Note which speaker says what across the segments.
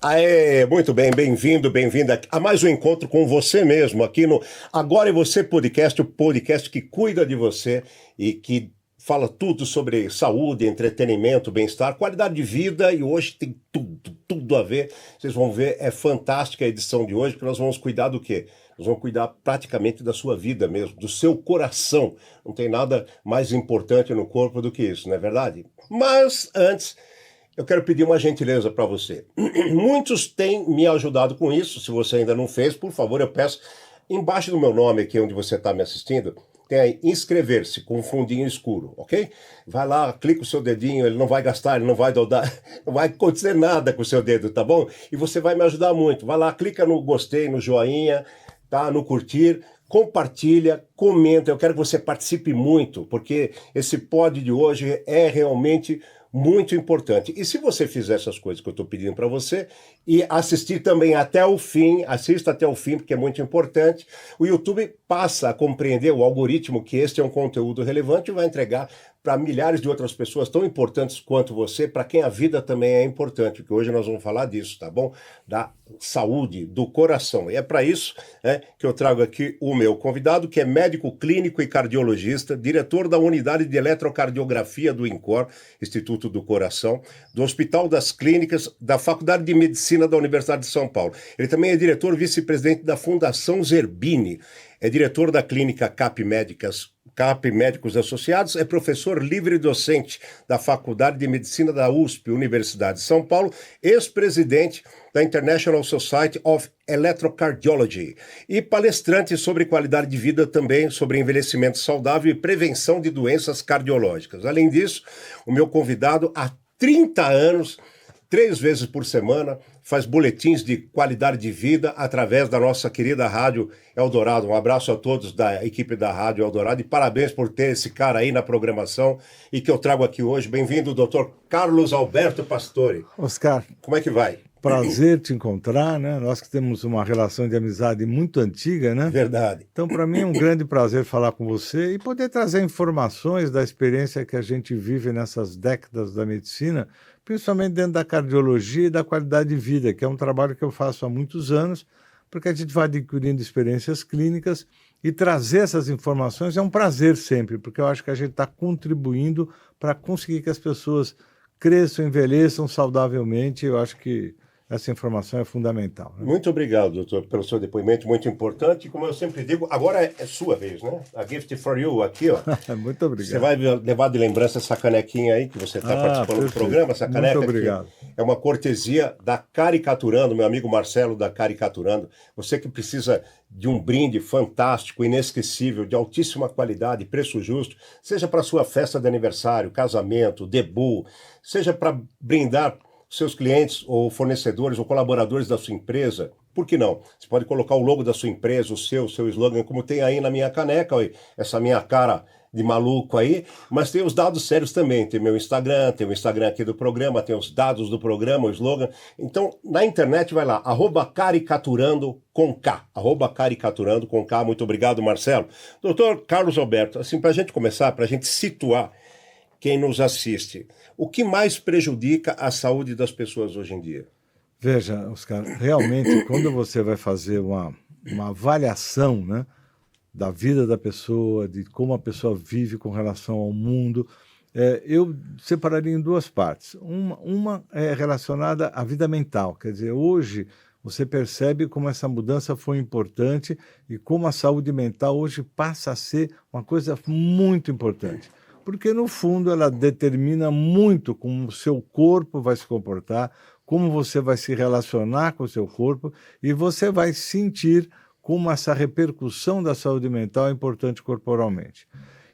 Speaker 1: Aê, muito bem, bem-vindo, bem-vinda a mais um encontro com você mesmo aqui no Agora é Você Podcast, o podcast que cuida de você e que fala tudo sobre saúde, entretenimento, bem-estar, qualidade de vida e hoje tem tudo a ver. Vocês vão ver, é fantástica a edição de hoje, porque nós vamos cuidar do quê? Nós vamos cuidar praticamente da sua vida mesmo, do seu coração. Não tem nada mais importante no corpo do que isso, não é verdade? Mas antes, eu quero pedir uma gentileza para você. Muitos têm me ajudado com isso. Se você ainda não fez, por favor, eu peço. Embaixo do meu nome aqui, onde você está me assistindo, tem aí inscrever-se com um fundinho escuro, ok? Vai lá, clica o seu dedinho, ele não vai gastar, ele não vai dar, não vai acontecer nada com o seu dedo, tá bom? E você vai me ajudar muito. Vai lá, clica no gostei, no joinha, tá? No curtir. Compartilha, comenta, eu quero que você participe muito, porque esse pod de hoje é realmente muito importante. E se você fizer essas coisas que eu estou pedindo para você e assistir também até o fim, assista até o fim, porque é muito importante, o YouTube passa a compreender o algoritmo que este é um conteúdo relevante e vai entregar para milhares de outras pessoas tão importantes quanto você, para quem a vida também é importante, porque hoje nós vamos falar disso, tá bom? Da saúde, do coração. E é para isso que eu trago aqui o meu convidado, que é médico clínico e cardiologista, diretor da Unidade de Eletrocardiografia do INCOR, Instituto do Coração, do Hospital das Clínicas, da Faculdade de Medicina da Universidade de São Paulo. Ele também é diretor vice-presidente da Fundação Zerbini, é diretor da clínica CAP Médicos Associados, é professor livre docente da Faculdade de Medicina da USP, Universidade de São Paulo, ex-presidente da International Society of Electrocardiology e palestrante sobre qualidade de vida também, sobre envelhecimento saudável e prevenção de doenças cardiológicas. Além disso, o meu convidado há 30 anos, 3 vezes por semana, faz boletins de qualidade de vida através da nossa querida Rádio Eldorado. Um abraço a todos da equipe da Rádio Eldorado e parabéns por ter esse cara aí na programação e que eu trago aqui hoje. Bem-vindo, Dr. Carlos Alberto Pastore.
Speaker 2: Oscar,
Speaker 1: como é que vai?
Speaker 2: Prazer te encontrar, né? Nós que temos uma relação de amizade muito antiga, né?
Speaker 1: Verdade.
Speaker 2: Então, para mim é um grande prazer falar com você e poder trazer informações da experiência que a gente vive nessas décadas da medicina, principalmente dentro da cardiologia e da qualidade de vida, que é um trabalho que eu faço há muitos anos, porque a gente vai adquirindo experiências clínicas e trazer essas informações é um prazer sempre, porque eu acho que a gente está contribuindo para conseguir que as pessoas cresçam, envelheçam saudavelmente. Eu acho que essa informação é fundamental, né?
Speaker 1: Muito obrigado, doutor, pelo seu depoimento, muito importante. Como eu sempre digo, agora é sua vez, né? A gift for you, aqui, ó.
Speaker 2: Muito obrigado.
Speaker 1: Você vai levar de lembrança essa canequinha aí, que você está participando do programa. Essa caneca
Speaker 2: muito obrigado.
Speaker 1: Aqui é uma cortesia da Caricaturando, meu amigo Marcelo da Caricaturando. Você que precisa de um brinde fantástico, inesquecível, de altíssima qualidade, preço justo, seja para sua festa de aniversário, casamento, debut, seja para brindar seus clientes ou fornecedores ou colaboradores da sua empresa, por que não? Você pode colocar o logo da sua empresa, o seu slogan, como tem aí na minha caneca, ó, essa minha cara de maluco aí, mas tem os dados sérios também, tem meu Instagram, tem o Instagram aqui do programa, tem os dados do programa, o slogan. Então, na internet vai lá, @caricaturando com K, @caricaturando com K. Muito obrigado, Marcelo. Doutor Carlos Alberto, assim, para a gente começar, para a gente situar quem nos assiste, o que mais prejudica a saúde das pessoas hoje em dia?
Speaker 2: Veja, Oscar, realmente, quando você vai fazer uma avaliação, né, da vida da pessoa, de como a pessoa vive com relação ao mundo, eu separaria em 2 partes. Uma é relacionada à vida mental, quer dizer, hoje você percebe como essa mudança foi importante e como a saúde mental hoje passa a ser uma coisa muito importante. Porque, no fundo, ela determina muito como o seu corpo vai se comportar, como você vai se relacionar com o seu corpo e você vai sentir como essa repercussão da saúde mental é importante corporalmente.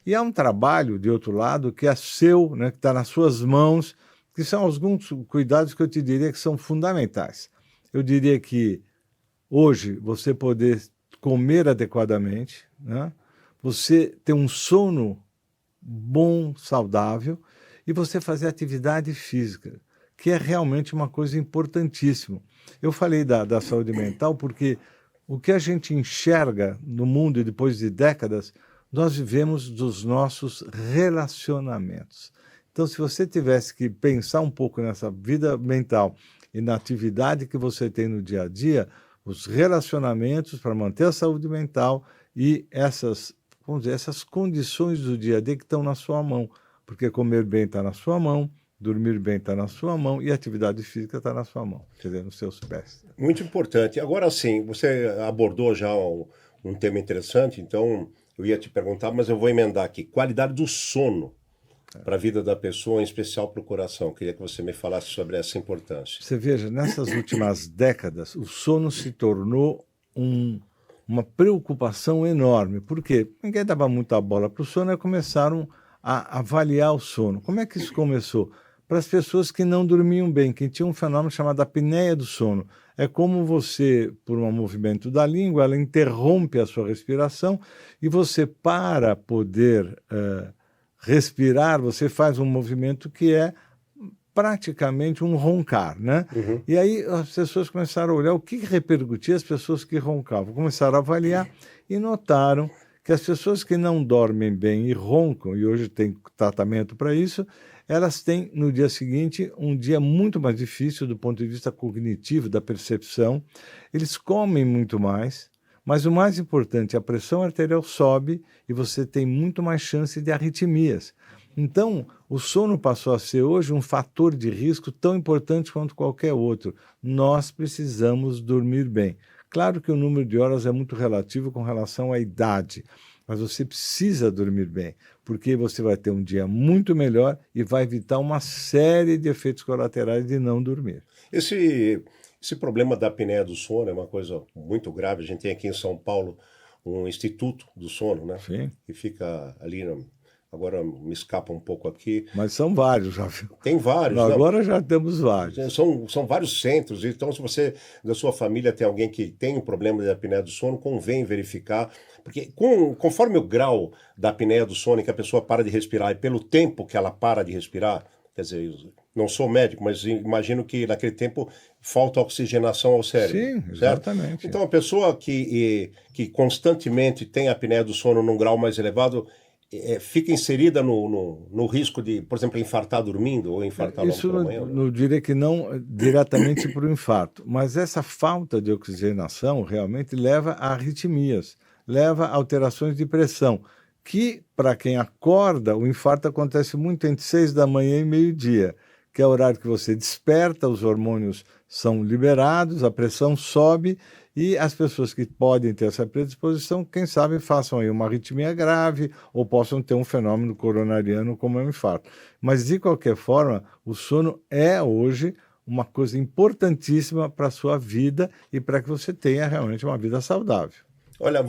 Speaker 2: E há um trabalho, de outro lado, que é seu, né, que está nas suas mãos, que são alguns cuidados que eu te diria que são fundamentais. Eu diria que hoje você poder comer adequadamente, né, você ter um sono bom, saudável, e você fazer atividade física, que é realmente uma coisa importantíssima. Eu falei da saúde mental porque o que a gente enxerga no mundo e depois de décadas, nós vivemos dos nossos relacionamentos. Então, se você tivesse que pensar um pouco nessa vida mental e na atividade que você tem no dia a dia, os relacionamentos para manter a saúde mental e essas, vamos dizer, essas condições do dia a dia que estão na sua mão. Porque comer bem está na sua mão, dormir bem está na sua mão e a atividade física está na sua mão, quer dizer, nos seus pés.
Speaker 1: Muito importante. Agora sim, você abordou já um tema interessante, então eu ia te perguntar, mas eu vou emendar aqui. Qualidade do sono para a vida da pessoa, em especial para o coração. Queria que você me falasse sobre essa importância.
Speaker 2: Você veja, nessas últimas décadas, o sono se tornou uma preocupação enorme. Por quê? Ninguém dava muita bola para o sono e começaram a avaliar o sono. Como é que isso começou? Para as pessoas que não dormiam bem, que tinham um fenômeno chamado apneia do sono. É como você, por um movimento da língua, ela interrompe a sua respiração e você, para poder respirar, você faz um movimento que é praticamente um roncar, né?
Speaker 1: Uhum.
Speaker 2: E aí as pessoas começaram a olhar o que repercutia as pessoas que roncavam. Começaram a avaliar e notaram que as pessoas que não dormem bem e roncam, e hoje tem tratamento para isso, elas têm no dia seguinte um dia muito mais difícil do ponto de vista cognitivo, da percepção. Eles comem muito mais, mas o mais importante, a pressão arterial sobe e você tem muito mais chance de arritmias. Então, o sono passou a ser hoje um fator de risco tão importante quanto qualquer outro. Nós precisamos dormir bem. Claro que o número de horas é muito relativo com relação à idade, mas você precisa dormir bem, porque você vai ter um dia muito melhor e vai evitar uma série de efeitos colaterais de não dormir.
Speaker 1: Esse problema da apneia do sono é uma coisa muito grave. A gente tem aqui em São Paulo um instituto do sono, né?
Speaker 2: Sim.
Speaker 1: Que fica ali, agora me escapa um pouco aqui.
Speaker 2: Mas são vários, já viu?
Speaker 1: Tem vários,
Speaker 2: Agora já temos vários.
Speaker 1: São vários centros, então se você, da sua família, tem alguém que tem um problema de apneia do sono, convém verificar, porque conforme o grau da apneia do sono, que a pessoa para de respirar, e pelo tempo que ela para de respirar, quer dizer, não sou médico, mas imagino que naquele tempo falta oxigenação ao cérebro.
Speaker 2: Sim,
Speaker 1: certo?
Speaker 2: exatamente.
Speaker 1: Então a pessoa que constantemente tem apneia do sono num grau mais elevado, fica inserida no risco de, por exemplo, infartar dormindo ou infartar logo
Speaker 2: Isso
Speaker 1: pela manhã?
Speaker 2: não diria que não diretamente para o infarto, mas essa falta de oxigenação realmente leva a arritmias, leva a alterações de pressão, que para quem acorda, o infarto acontece muito entre 6 da manhã e meio-dia, que é o horário que você desperta, os hormônios são liberados, a pressão sobe e as pessoas que podem ter essa predisposição, quem sabe façam aí uma arritmia grave ou possam ter um fenômeno coronariano como é um infarto. Mas, de qualquer forma, o sono é hoje uma coisa importantíssima para a sua vida e para que você tenha realmente uma vida saudável.
Speaker 1: Olha,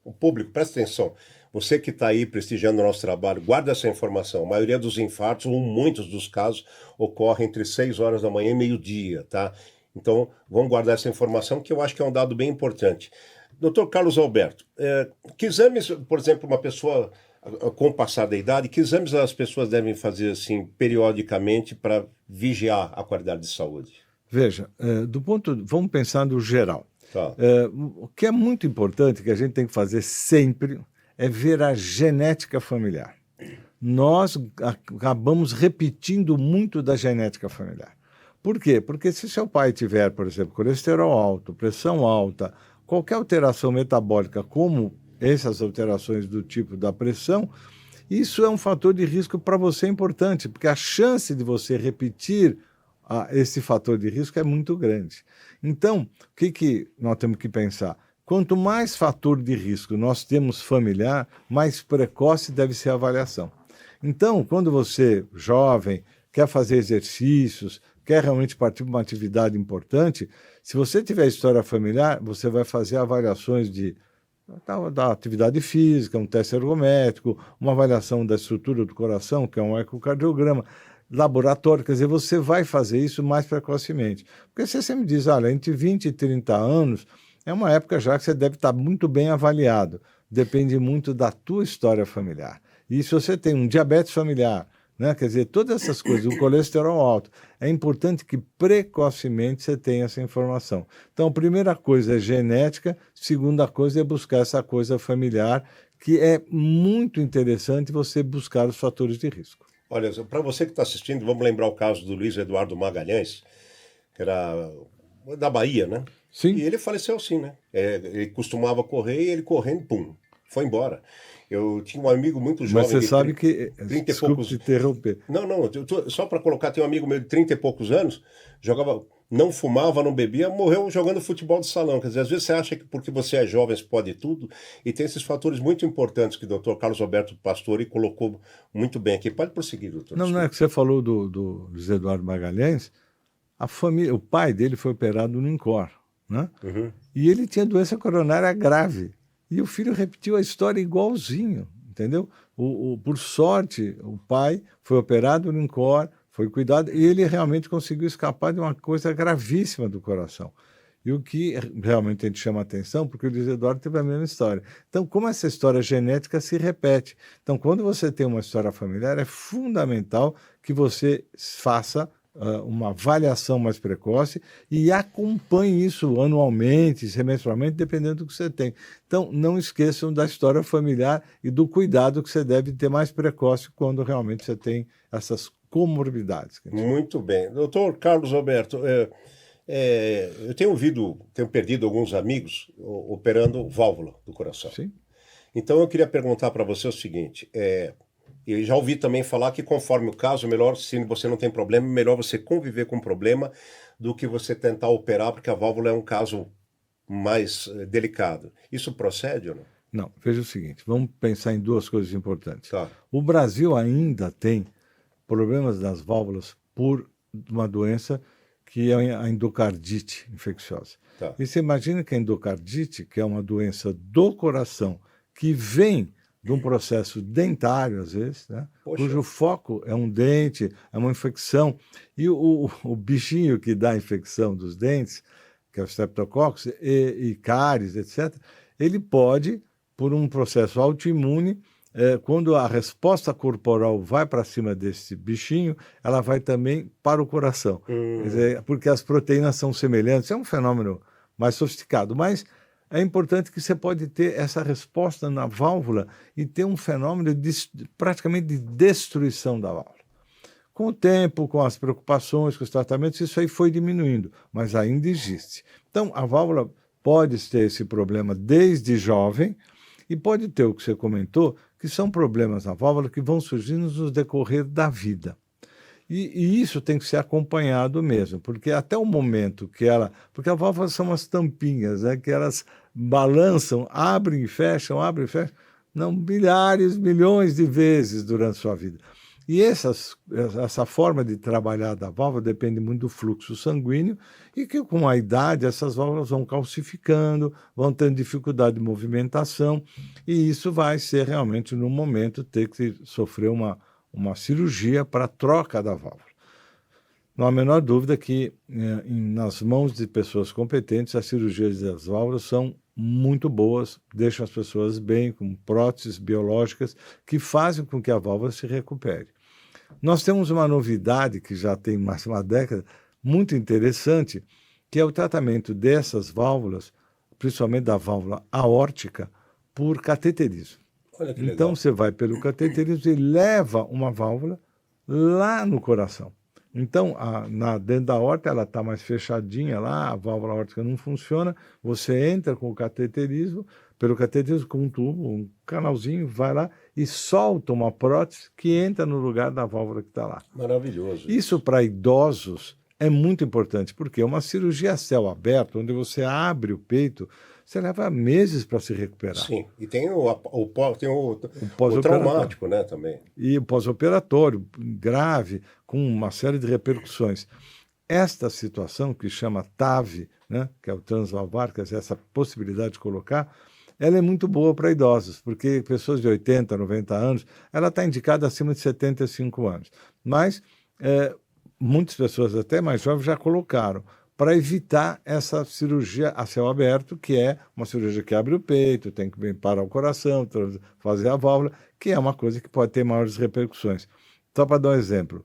Speaker 1: o público, presta atenção. Você que está aí prestigiando o nosso trabalho, guarda essa informação. A maioria dos infartos, ou muitos dos casos, ocorre entre 6 horas da manhã e meio-dia, tá? Então, vamos guardar essa informação, que eu acho que é um dado bem importante. Dr. Carlos Alberto, que exames, por exemplo, uma pessoa com o passar da idade, que exames as pessoas devem fazer assim periodicamente para vigiar a qualidade de saúde?
Speaker 2: Veja, vamos pensar no geral.
Speaker 1: Tá.
Speaker 2: O que é muito importante, que a gente tem que fazer sempre, é ver a genética familiar. Nós acabamos repetindo muito da genética familiar. Por quê? Porque se seu pai tiver, por exemplo, colesterol alto, pressão alta, qualquer alteração metabólica, como essas alterações do tipo da pressão, isso é um fator de risco para você importante, porque a chance de você repetir esse fator de risco é muito grande. Então, o que nós temos que pensar? Quanto mais fator de risco nós temos familiar, mais precoce deve ser a avaliação. Então, quando você, jovem, quer fazer exercícios, quer realmente partir de uma atividade importante, se você tiver história familiar, você vai fazer avaliações da atividade física, um teste ergométrico, uma avaliação da estrutura do coração, que é um ecocardiograma, laboratório, quer dizer, você vai fazer isso mais precocemente. Porque você sempre diz, olha, entre 20 e 30 anos, é uma época já que você deve estar muito bem avaliado. Depende muito da tua história familiar. E se você tem um diabetes familiar, né, quer dizer, todas essas coisas, o colesterol alto, é importante que precocemente você tenha essa informação. Então, a primeira coisa é genética, segunda coisa é buscar essa coisa familiar, que é muito interessante você buscar os fatores de risco.
Speaker 1: Olha, para você que está assistindo, vamos lembrar o caso do Luiz Eduardo Magalhães, que era da Bahia, né?
Speaker 2: Sim.
Speaker 1: E ele faleceu assim, né? Ele costumava correr e ele correndo, pum, foi embora. Eu tinha um amigo muito
Speaker 2: Mas
Speaker 1: jovem
Speaker 2: você
Speaker 1: de
Speaker 2: sabe que,
Speaker 1: 30 e
Speaker 2: desculpe te
Speaker 1: poucos.
Speaker 2: interromper,
Speaker 1: Não, só para colocar, tem um amigo meu de 30 e poucos anos, jogava, não fumava, não bebia, morreu jogando futebol de salão. Quer dizer, às vezes você acha que porque você é jovem você pode tudo, e tem esses fatores muito importantes que o doutor Carlos Alberto Pastore colocou muito bem aqui. Pode prosseguir, doutor.
Speaker 2: não é
Speaker 1: Desculpe.
Speaker 2: que você falou do José Eduardo Magalhães, a família, o pai dele foi operado no INCOR, né?
Speaker 1: Uhum.
Speaker 2: E ele tinha doença coronária grave. E o filho repetiu a história igualzinho, entendeu? Por sorte, o pai foi operado no INCOR, foi cuidado, e ele realmente conseguiu escapar de uma coisa gravíssima do coração. E o que realmente a gente chama a atenção, porque o Luiz Eduardo teve a mesma história. Então, como essa história genética se repete. Então, quando você tem uma história familiar, é fundamental que você faça uma avaliação mais precoce e acompanhe isso anualmente, semestralmente, dependendo do que você tem. Então, não esqueçam da história familiar e do cuidado que você deve ter mais precoce quando realmente você tem essas comorbidades.
Speaker 1: Muito bem. Doutor Carlos Alberto, eu tenho perdido alguns amigos operando válvula do coração.
Speaker 2: Sim.
Speaker 1: Então eu queria perguntar para você o seguinte: eu já ouvi também falar que conforme o caso, melhor, se você não tem problema, melhor você conviver com o problema do que você tentar operar, porque a válvula é um caso mais delicado. Isso procede ou não?
Speaker 2: Não, veja o seguinte, vamos pensar em duas coisas importantes.
Speaker 1: Tá.
Speaker 2: O Brasil ainda tem problemas das válvulas por uma doença que é a endocardite infecciosa.
Speaker 1: Tá.
Speaker 2: E você imagina que a endocardite, que é uma doença do coração, que vem de um processo dentário, às vezes, né? Cujo foco é um dente, é uma infecção. E o bichinho que dá a infecção dos dentes, que é o Streptococcus, e cáries, etc., ele pode, por um processo autoimune, quando a resposta corporal vai para cima desse bichinho, ela vai também para o coração. Quer dizer, porque as proteínas são semelhantes. É um fenômeno mais sofisticado, mas é importante que você pode ter essa resposta na válvula e ter um fenômeno praticamente de destruição da válvula. Com o tempo, com as preocupações, com os tratamentos, isso aí foi diminuindo, mas ainda existe. Então, a válvula pode ter esse problema desde jovem e pode ter o que você comentou, que são problemas na válvula que vão surgindo no decorrer da vida. E isso tem que ser acompanhado mesmo, porque até o momento que ela... Porque a válvula são umas tampinhas, né, que elas balançam, abrem e fecham, não, milhares, milhões de vezes durante a sua vida. E essa forma de trabalhar da válvula depende muito do fluxo sanguíneo e que com a idade essas válvulas vão calcificando, vão tendo dificuldade de movimentação e isso vai ser realmente no momento ter que sofrer uma cirurgia para a troca da válvula. Não há a menor dúvida que nas mãos de pessoas competentes as cirurgias das válvulas são muito boas, deixam as pessoas bem, com próteses biológicas que fazem com que a válvula se recupere. Nós temos uma novidade que já tem mais de uma década, muito interessante, que é o tratamento dessas válvulas, principalmente da válvula aórtica, por cateterismo.
Speaker 1: Olha que
Speaker 2: Então
Speaker 1: legal.
Speaker 2: você vai pelo cateterismo e leva uma válvula lá no coração. Então, dentro da aorta, ela está mais fechadinha lá, a válvula aórtica não funciona, você entra com o cateterismo, pelo cateterismo com um tubo, um canalzinho, vai lá e solta uma prótese que entra no lugar da válvula que está lá.
Speaker 1: Maravilhoso.
Speaker 2: Isso para idosos é muito importante, porque é uma cirurgia a céu aberto, onde você abre o peito, você leva meses para se recuperar.
Speaker 1: Sim, e tem o
Speaker 2: pós-operatório.
Speaker 1: traumático, né, também.
Speaker 2: E o pós-operatório, grave, com uma série de repercussões. Esta situação, que chama TAV, né, que é o transvalvar, que é essa possibilidade de colocar, ela é muito boa para idosos, porque pessoas de 80, 90 anos, ela está indicada acima de 75 anos. Mas muitas pessoas, até mais jovens, já colocaram, para evitar essa cirurgia a céu aberto, que é uma cirurgia que abre o peito, tem que parar o coração, fazer a válvula, que é uma coisa que pode ter maiores repercussões. Só para dar um exemplo,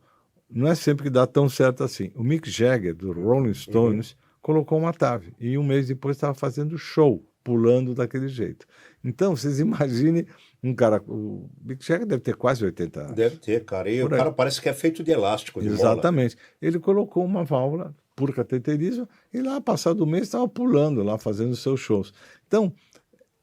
Speaker 2: não é sempre que dá tão certo assim. O Mick Jagger, do Rolling Stones, colocou uma TAV, e um mês depois estava fazendo show, pulando daquele jeito. Então, vocês imaginem um cara... O Mick Jagger deve ter quase 80 anos.
Speaker 1: Deve ter, cara. E o cara parece que é feito de elástico, de mola.
Speaker 2: Exatamente. Ele colocou uma válvula por cateterismo, e lá, passado o mês, estava pulando lá, fazendo seus shows. Então,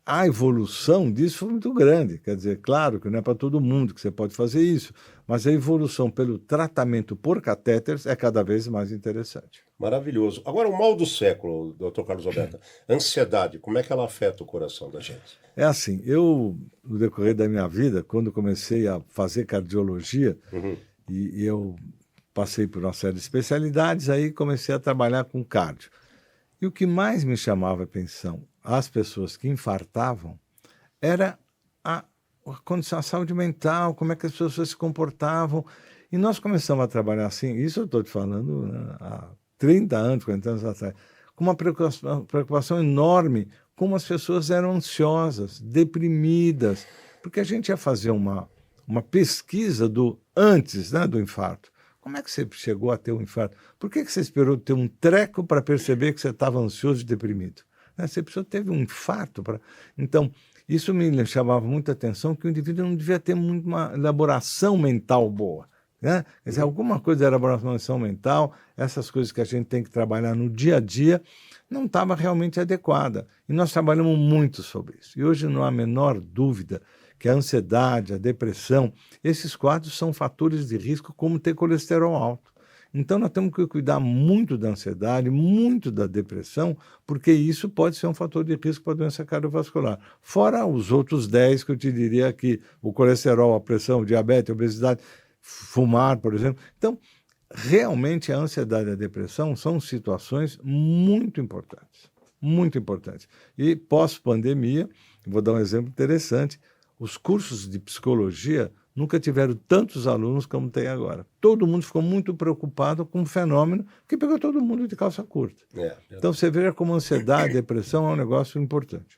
Speaker 2: a evolução disso foi muito grande. Quer dizer, claro que não é para todo mundo que você pode fazer isso, mas a evolução pelo tratamento por catéteres é cada vez mais interessante.
Speaker 1: Maravilhoso. Agora, o mal do século, doutor Carlos Alberto, ansiedade, como é que ela afeta o coração da gente?
Speaker 2: É assim, eu, no decorrer da minha vida, quando comecei a fazer cardiologia, e eu passei por uma série de especialidades, aí comecei a trabalhar com cardio. E o que mais me chamava a atenção, as pessoas que infartavam, era a condição, a saúde mental, como é que as pessoas se comportavam. E nós começamos a trabalhar assim, isso eu estou te falando, né, há 30 anos, 40 anos atrás, com uma preocupação enorme, como as pessoas eram ansiosas, deprimidas, porque a gente ia fazer uma pesquisa do antes, né, do infarto. Como é que você chegou a ter um infarto? Por que você esperou ter um treco para perceber que você estava ansioso e deprimido? Né? Você precisou teve um infarto para. Então, isso me chamava muita atenção, que o indivíduo não devia ter muito uma elaboração mental boa. Né? Quer dizer, alguma coisa da elaboração mental, essas coisas que a gente tem que trabalhar no dia a dia, não estava realmente adequada. E nós trabalhamos muito sobre isso. E hoje não há a menor dúvida que a ansiedade, a depressão, esses quadros são fatores de risco como ter colesterol alto. Então nós temos que cuidar muito da ansiedade, muito da depressão, porque isso pode ser um fator de risco para a doença cardiovascular. Fora os outros 10 que eu te diria aqui, o colesterol, a pressão, o diabetes, a obesidade, fumar, por exemplo. Então, realmente a ansiedade e a depressão são situações muito importantes, muito importantes. E pós-pandemia, vou dar um exemplo interessante, os cursos de psicologia nunca tiveram tantos alunos como tem agora. Todo mundo ficou muito preocupado com um fenômeno que pegou todo mundo de calça curta. Então você veja como a ansiedade, a depressão é um negócio importante.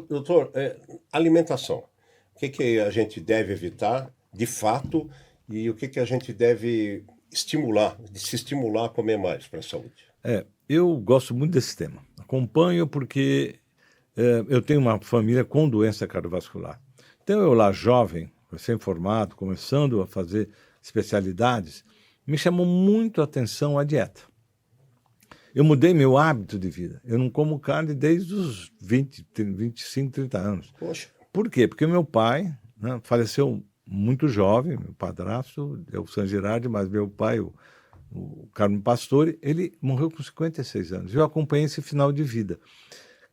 Speaker 1: Doutor, alimentação. O que a gente deve evitar, de fato, e o que a gente deve se estimular a comer mais para a saúde?
Speaker 2: Eu gosto muito desse tema. Acompanho porque eu tenho uma família com doença cardiovascular. Então eu lá jovem, recém-formado, começando a fazer especialidades, me chamou muito a atenção a dieta. Eu mudei meu hábito de vida. Eu não como carne desde os 20, 25, 30 anos.
Speaker 1: Poxa.
Speaker 2: Por quê? Porque meu pai, né, faleceu muito jovem, meu padrasto, é o San Girardi, mas meu pai, o Carmo Pastore, ele morreu com 56 anos. Eu acompanhei esse final de vida.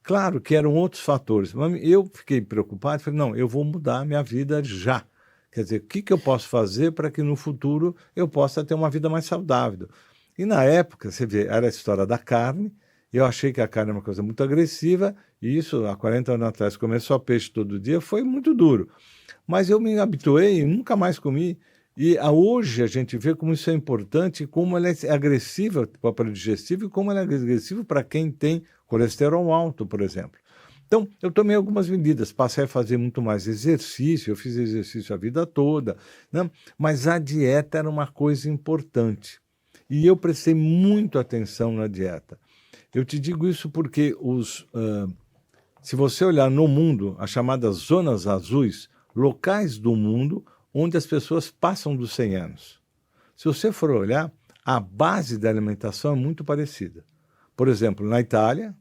Speaker 2: Claro que eram outros fatores, mas eu fiquei preocupado, falei, não, eu vou mudar a minha vida já. Quer dizer, o que eu posso fazer para que no futuro eu possa ter uma vida mais saudável? E na época, você vê, era a história da carne, eu achei que a carne é uma coisa muito agressiva, e isso, há 40 anos atrás, comer só peixe todo dia, foi muito duro. Mas eu me habituei e nunca mais comi. E hoje a gente vê como isso é importante, como ela é agressiva para o aparelho digestivo e como ela é agressiva para quem tem colesterol alto, por exemplo. Então, eu tomei algumas medidas, passei a fazer muito mais exercício, eu fiz exercício a vida toda, né? Mas a dieta era uma coisa importante. E eu prestei muito atenção na dieta. Eu te digo isso porque se você olhar no mundo, as chamadas zonas azuis, locais do mundo onde as pessoas passam dos 100 anos. Se você for olhar, a base da alimentação é muito parecida. Por exemplo, na Itália,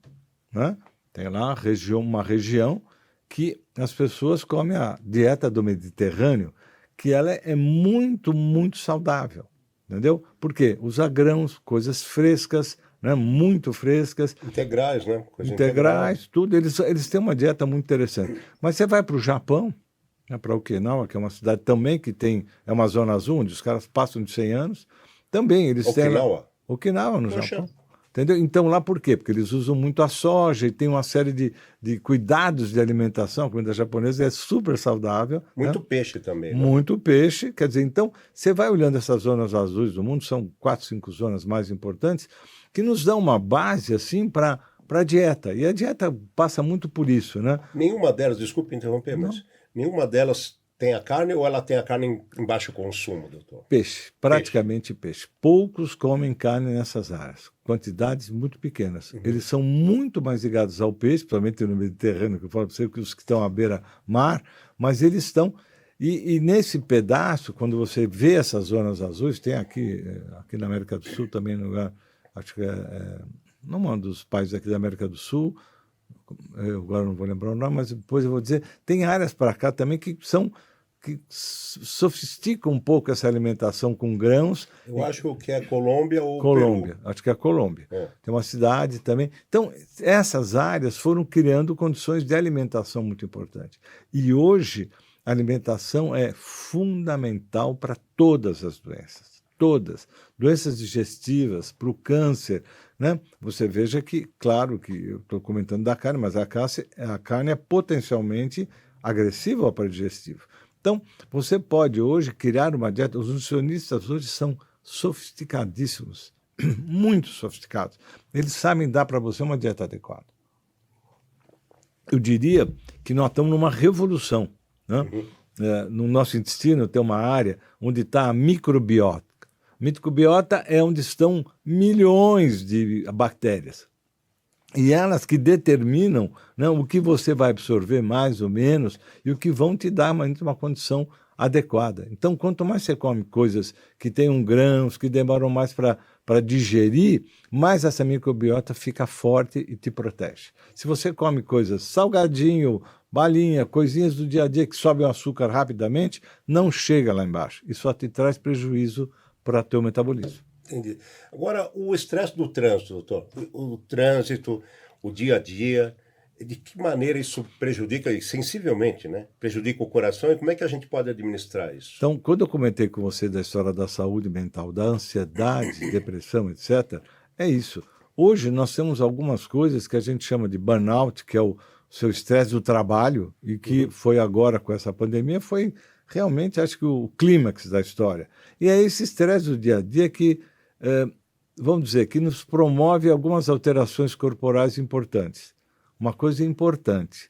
Speaker 2: né, tem lá uma região que as pessoas comem a dieta do Mediterrâneo, que ela é muito, muito saudável. Entendeu? Por quê? Usa grãos, coisas frescas, né, muito frescas.
Speaker 1: Integrais, né?
Speaker 2: Integrais, tudo. Eles têm uma dieta muito interessante. Mas você vai para o Japão, para Okinawa, que é uma cidade também que é uma zona azul, onde os caras passam de 100 anos, também eles têm lá... Okinawa, no Japão. Entendeu? Então, lá por quê? Porque eles usam muito a soja e tem uma série de cuidados de alimentação. A comida japonesa é super saudável.
Speaker 1: Muito,
Speaker 2: né?
Speaker 1: Peixe também. Né?
Speaker 2: Muito peixe. Quer dizer, então, você vai olhando essas zonas azuis do mundo, são 4, 5 zonas mais importantes, que nos dão uma base, assim, para a dieta. E a dieta passa muito por isso, né?
Speaker 1: Nenhuma delas, desculpe interromper, mas nenhuma delas tem a carne ou ela tem a carne em baixo consumo, doutor?
Speaker 2: Peixe, praticamente peixe. Poucos comem carne nessas áreas, quantidades muito pequenas. Eles são muito mais ligados ao peixe, principalmente no Mediterrâneo, que eu falo para você, que os que estão à beira-mar, mas eles estão... E nesse pedaço, quando você vê essas zonas azuis, tem aqui na América do Sul também, no lugar acho que num dos países aqui da América do Sul, eu agora não vou lembrar o nome, mas depois eu vou dizer, tem áreas para cá também que sofisticam um pouco essa alimentação com grãos.
Speaker 1: Eu acho que é Colômbia ou
Speaker 2: Colômbia,
Speaker 1: Peru.
Speaker 2: acho que é a Colômbia. Tem uma cidade também. Então, essas áreas foram criando condições de alimentação muito importantes. E hoje, a alimentação é fundamental para todas as doenças. Todas. Doenças digestivas, para o câncer, né? Você veja que, claro que eu estou comentando da carne, mas a carne é potencialmente agressiva ao aparelho digestivo. Então, você pode hoje criar uma dieta. Os nutricionistas hoje são sofisticadíssimos, muito sofisticados. Eles sabem dar para você uma dieta adequada. Eu diria que nós estamos numa revolução, né? No nosso intestino tem uma área onde está a microbiota. Microbiota é onde estão milhões de bactérias. E elas que determinam, né, o que você vai absorver mais ou menos e o que vão te dar uma condição adequada. Então, quanto mais você come coisas que tenham grãos, que demoram mais para digerir, mais essa microbiota fica forte e te protege. Se você come coisas salgadinho, balinha, coisinhas do dia a dia que sobem o açúcar rapidamente, não chega lá embaixo. E só te traz prejuízo para o teu metabolismo.
Speaker 1: Entendi. Agora, o estresse do trânsito, doutor, o trânsito, o dia a dia, de que maneira isso prejudica, sensivelmente, né? Prejudica o coração e como é que a gente pode administrar isso?
Speaker 2: Então, quando eu comentei com você da história da saúde mental, da ansiedade, depressão, etc., é isso. Hoje nós temos algumas coisas que a gente chama de burnout, que é o seu estresse do trabalho, e que foi agora com essa pandemia, foi realmente, acho que o clímax da história. E é esse estresse do dia a dia que, vamos dizer, que nos promove algumas alterações corporais importantes. Uma coisa importante,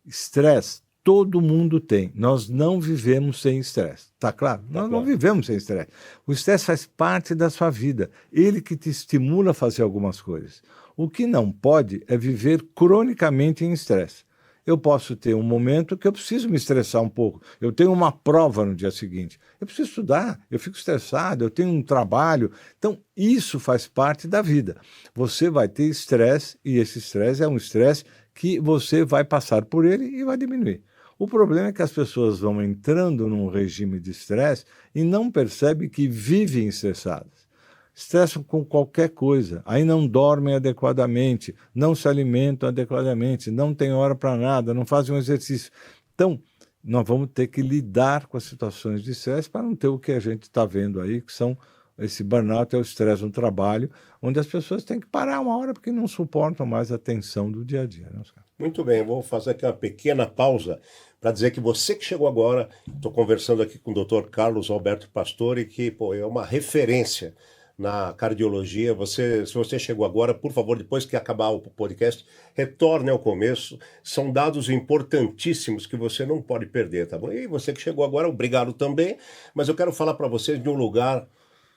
Speaker 2: estresse todo mundo tem. Nós não vivemos sem estresse. Tá claro? Nós não vivemos sem estresse. O estresse faz parte da sua vida. Ele que te estimula a fazer algumas coisas. O que não pode é viver cronicamente em estresse. Eu posso ter um momento que eu preciso me estressar um pouco. Eu tenho uma prova no dia seguinte. Eu preciso estudar, eu fico estressado, eu tenho um trabalho. Então, isso faz parte da vida. Você vai ter estresse e esse estresse é um estresse que você vai passar por ele e vai diminuir. O problema é que as pessoas vão entrando num regime de estresse e não percebem que vivem estressadas. Estressam com qualquer coisa, aí não dormem adequadamente, não se alimentam adequadamente, não têm hora para nada, não fazem um exercício. Então, nós vamos ter que lidar com as situações de estresse para não ter o que a gente está vendo aí, que são esse burnout, é o estresse no trabalho, onde as pessoas têm que parar uma hora porque não suportam mais a tensão do dia a dia. Né, Oscar?
Speaker 1: Muito bem, vou fazer aqui uma pequena pausa para dizer que você que chegou agora, estou conversando aqui com o Dr. Carlos Alberto Pastore, que é uma referência na cardiologia. Se você chegou agora, por favor, depois que acabar o podcast, retorne ao começo. São dados importantíssimos que você não pode perder, tá bom? E você que chegou agora, obrigado também. Mas eu quero falar para vocês de um lugar,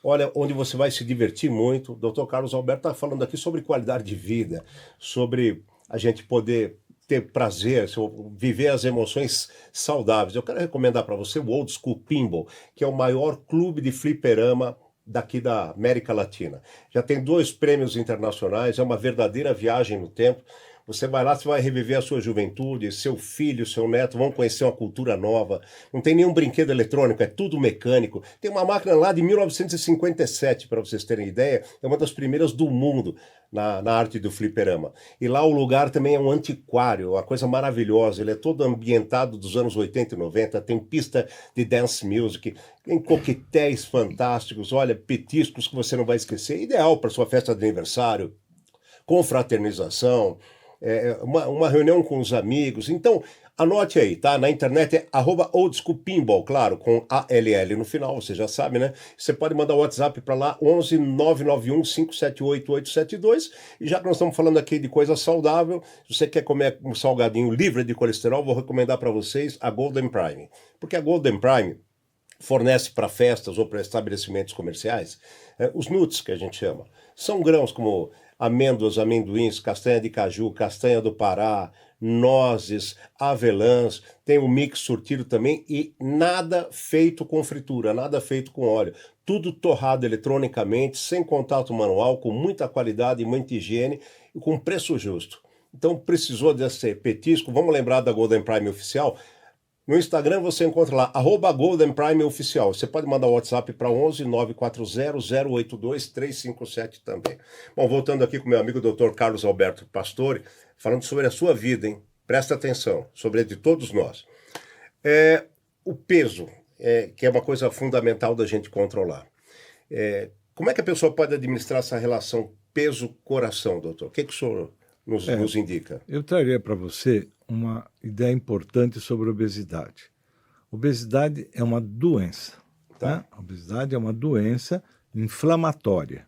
Speaker 1: olha, onde você vai se divertir muito. O Dr. Carlos Alberto está falando aqui sobre qualidade de vida, sobre a gente poder ter prazer, viver as emoções saudáveis. Eu quero recomendar para você o Old School Pinball, que é o maior clube de fliperama daqui da América Latina. Já tem 2 prêmios internacionais, é uma verdadeira viagem no tempo. Você vai lá, você vai reviver a sua juventude, seu filho, seu neto vão conhecer uma cultura nova. Não tem nenhum brinquedo eletrônico, é tudo mecânico. Tem uma máquina lá de 1957, para vocês terem ideia, é uma das primeiras do mundo na arte do fliperama. E lá o lugar também é um antiquário, uma coisa maravilhosa. Ele é todo ambientado dos anos 80 e 90, tem pista de dance music, tem coquetéis fantásticos, olha, petiscos que você não vai esquecer. Ideal para sua festa de aniversário, confraternização, uma reunião com os amigos. Então, anote aí, tá? Na internet é @oldschoolpinball, claro, com ALL no final, você já sabe, né? Você pode mandar o WhatsApp para lá, 11 991 578 872. E já que nós estamos falando aqui de coisa saudável, se você quer comer um salgadinho livre de colesterol, vou recomendar para vocês a Golden Prime. Porque a Golden Prime fornece para festas ou para estabelecimentos comerciais os nuts, que a gente chama. São grãos como amêndoas, amendoins, castanha de caju, castanha do Pará, nozes, avelãs, tem o mix surtido também e nada feito com fritura, nada feito com óleo. Tudo torrado eletronicamente, sem contato manual, com muita qualidade e muita higiene e com preço justo. Então precisou desse petisco, vamos lembrar da Golden Prime Oficial? No Instagram você encontra lá, @Golden Prime Oficial. Você pode mandar o WhatsApp para 11 940 082 357 também. Bom, voltando aqui com meu amigo Dr. Carlos Alberto Pastore, falando sobre a sua vida, hein? Presta atenção, sobre a de todos nós. O peso, que é uma coisa fundamental da gente controlar. Como é que a pessoa pode administrar essa relação peso-coração, doutor? O que o senhor nos indica?
Speaker 2: Eu traria para você uma ideia importante sobre obesidade. Obesidade é uma doença.
Speaker 1: Tá.
Speaker 2: Né? A obesidade é uma doença inflamatória.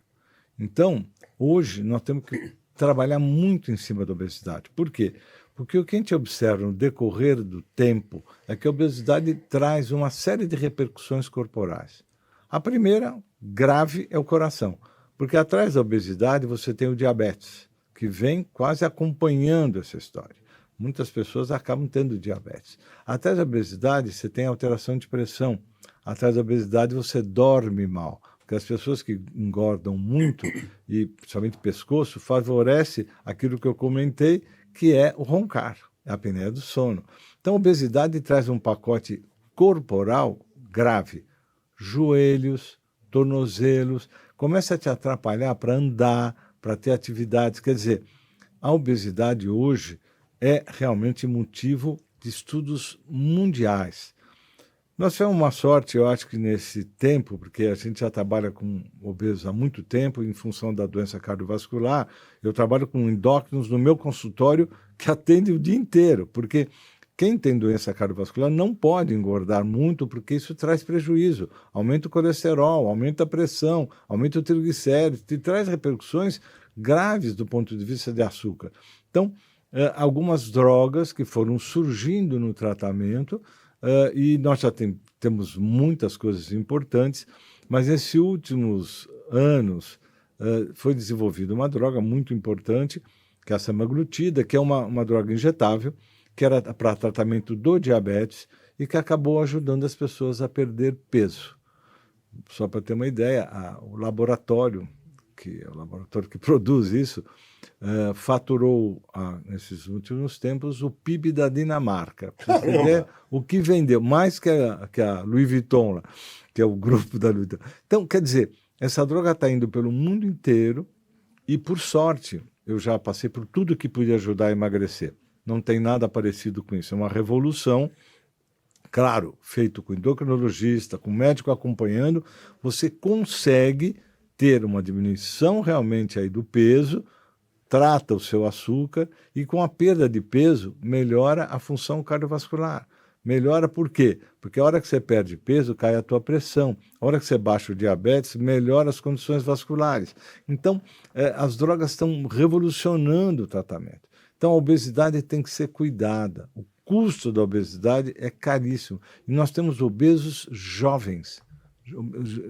Speaker 2: Então, hoje, nós temos que trabalhar muito em cima da obesidade. Por quê? Porque o que a gente observa no decorrer do tempo é que a obesidade traz uma série de repercussões corporais. A primeira, grave, é o coração. Porque atrás da obesidade você tem o diabetes, que vem quase acompanhando essa história. Muitas pessoas acabam tendo diabetes. Atrás da obesidade, você tem alteração de pressão. Atrás da obesidade, você dorme mal. Porque as pessoas que engordam muito, e principalmente pescoço, favorece aquilo que eu comentei, que é o roncar, é a apneia do sono. Então, a obesidade traz um pacote corporal grave. Joelhos, tornozelos, começa a te atrapalhar para andar, para ter atividades. Quer dizer, a obesidade hoje é realmente motivo de estudos mundiais. Nós tivemos uma sorte, eu acho que nesse tempo, porque a gente já trabalha com obesos há muito tempo, em função da doença cardiovascular. Eu trabalho com endócrinos no meu consultório que atende o dia inteiro, porque quem tem doença cardiovascular não pode engordar muito, porque isso traz prejuízo. Aumenta o colesterol, aumenta a pressão, aumenta o triglicérides, e traz repercussões graves do ponto de vista de açúcar. Então, algumas drogas que foram surgindo no tratamento, e nós já temos muitas coisas importantes, mas nesses últimos anos foi desenvolvida uma droga muito importante, que é a semaglutida, que é uma droga injetável, que era para tratamento do diabetes e que acabou ajudando as pessoas a perder peso. Só para ter uma ideia, o laboratório, que é o laboratório que produz isso, faturou, nesses últimos tempos, o PIB da Dinamarca. Pra você ver o que vendeu, mais que a Louis Vuitton, lá, que é o grupo da Louis Vuitton. Então, quer dizer, essa droga está indo pelo mundo inteiro e, por sorte, eu já passei por tudo que podia ajudar a emagrecer. Não tem nada parecido com isso. É uma revolução, claro, feito com endocrinologista, com médico acompanhando, você consegue ter uma diminuição realmente aí do peso, trata o seu açúcar e com a perda de peso melhora a função cardiovascular. Melhora por quê? Porque a hora que você perde peso, cai a tua pressão. A hora que você baixa o diabetes, melhora as condições vasculares. Então, as drogas estão revolucionando o tratamento. Então, a obesidade tem que ser cuidada. O custo da obesidade é caríssimo. E nós temos obesos jovens,